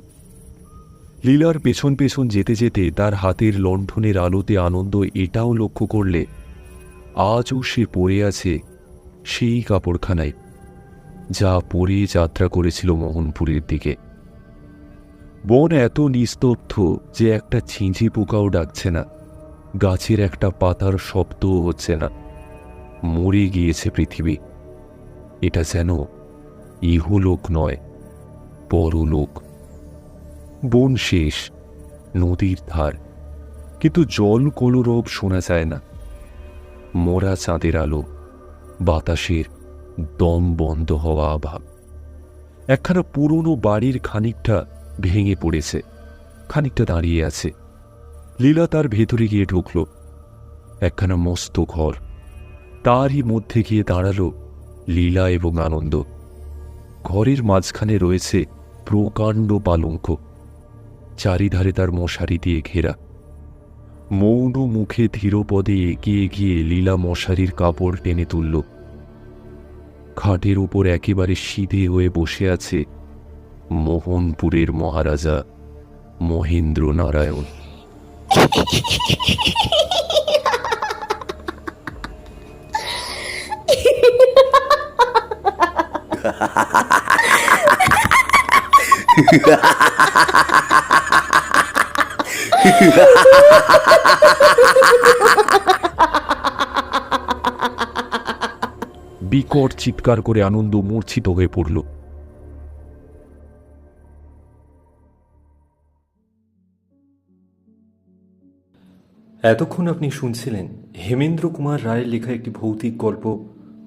A: লীলার পেছন পেছন যেতে যেতে তার হাতের লণ্ঠনের আলোতে আনন্দ এটাও লক্ষ্য করলে আজও সে পড়ে আছে সেই কাপড়খানায় যা পরে যাত্রা করেছিল মোহনপুরের দিকে। বন এত নিস্তব্ধ যে একটা ছিঁঝি পোকাও ডাকছে না, গাছের একটা পাতার শব্দও হচ্ছে না। মরে গিয়েছে পৃথিবী। এটা যেন ইহলোক নয়, পরলোক। বন শেষ, নদীর ধার, কিন্তু জল কলরব শোনা যায় না। মরা চাঁদের আলো, বাতাসের দম বন্ধ হওয়া আভাব। একখানা পুরনো বাড়ির খানিকটা ভেঙে পড়েছে, খানিকটা দাঁড়িয়ে আছে। লীলা তার ভেতরে গিয়ে ঢুকল। একখানা মস্ত ঘর, তারই মধ্যে গিয়ে দাঁড়ালো লীলা এবং আনন্দ। ঘরের মাঝখানে রয়েছে প্রকাণ্ড পালঙ্ক, চারিধারে তার মশারি দিয়ে ঘেরা। মৌন মুখে ধীরপদে এগিয়ে গিয়ে লীলা মশারির কাপড় টেনে তুলল। খাটের উপর একেবারে সিধে হয়ে বসে আছে মোহনপুরের মহারাজা মহেন্দ্র নারায়ণ। বিকট চিৎকার করে আনন্দ মূর্ছিত হয়ে পড়ল।
B: এতক্ষণ আপনি শুনছিলেন হেমেন্দ্র কুমার রায়ের লেখা একটি ভৌতিক গল্প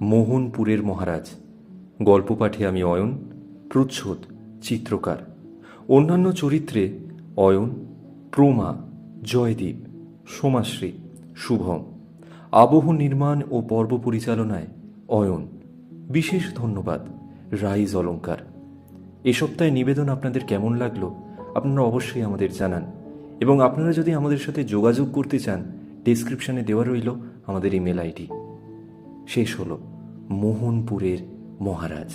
B: মোহনপুরের মহারাজ। গল্প পাঠে আমি অয়ন, প্রচ্ছদ চিত্রকার। অন্যান্য চরিত্রে অয়ন, প্রমা, জয়দীপ, সোমাশ্রী, শুভম। আবহ নির্মাণ ও পর্ব পরিচালনায় অয়ন। বিশেষ ধন্যবাদ রাইজ অলঙ্কার। এ সপ্তাহে নিবেদন আপনাদের কেমন লাগলো আপনারা অবশ্যই আমাদের জানান, এবং আপনারা যদি আমাদের সাথে যোগাযোগ করতে চান ডেসক্রিপশনে দেওয়া রইল আমাদের ইমেল আইডি। শেষ হলো মোহনপুরের মহারাজ।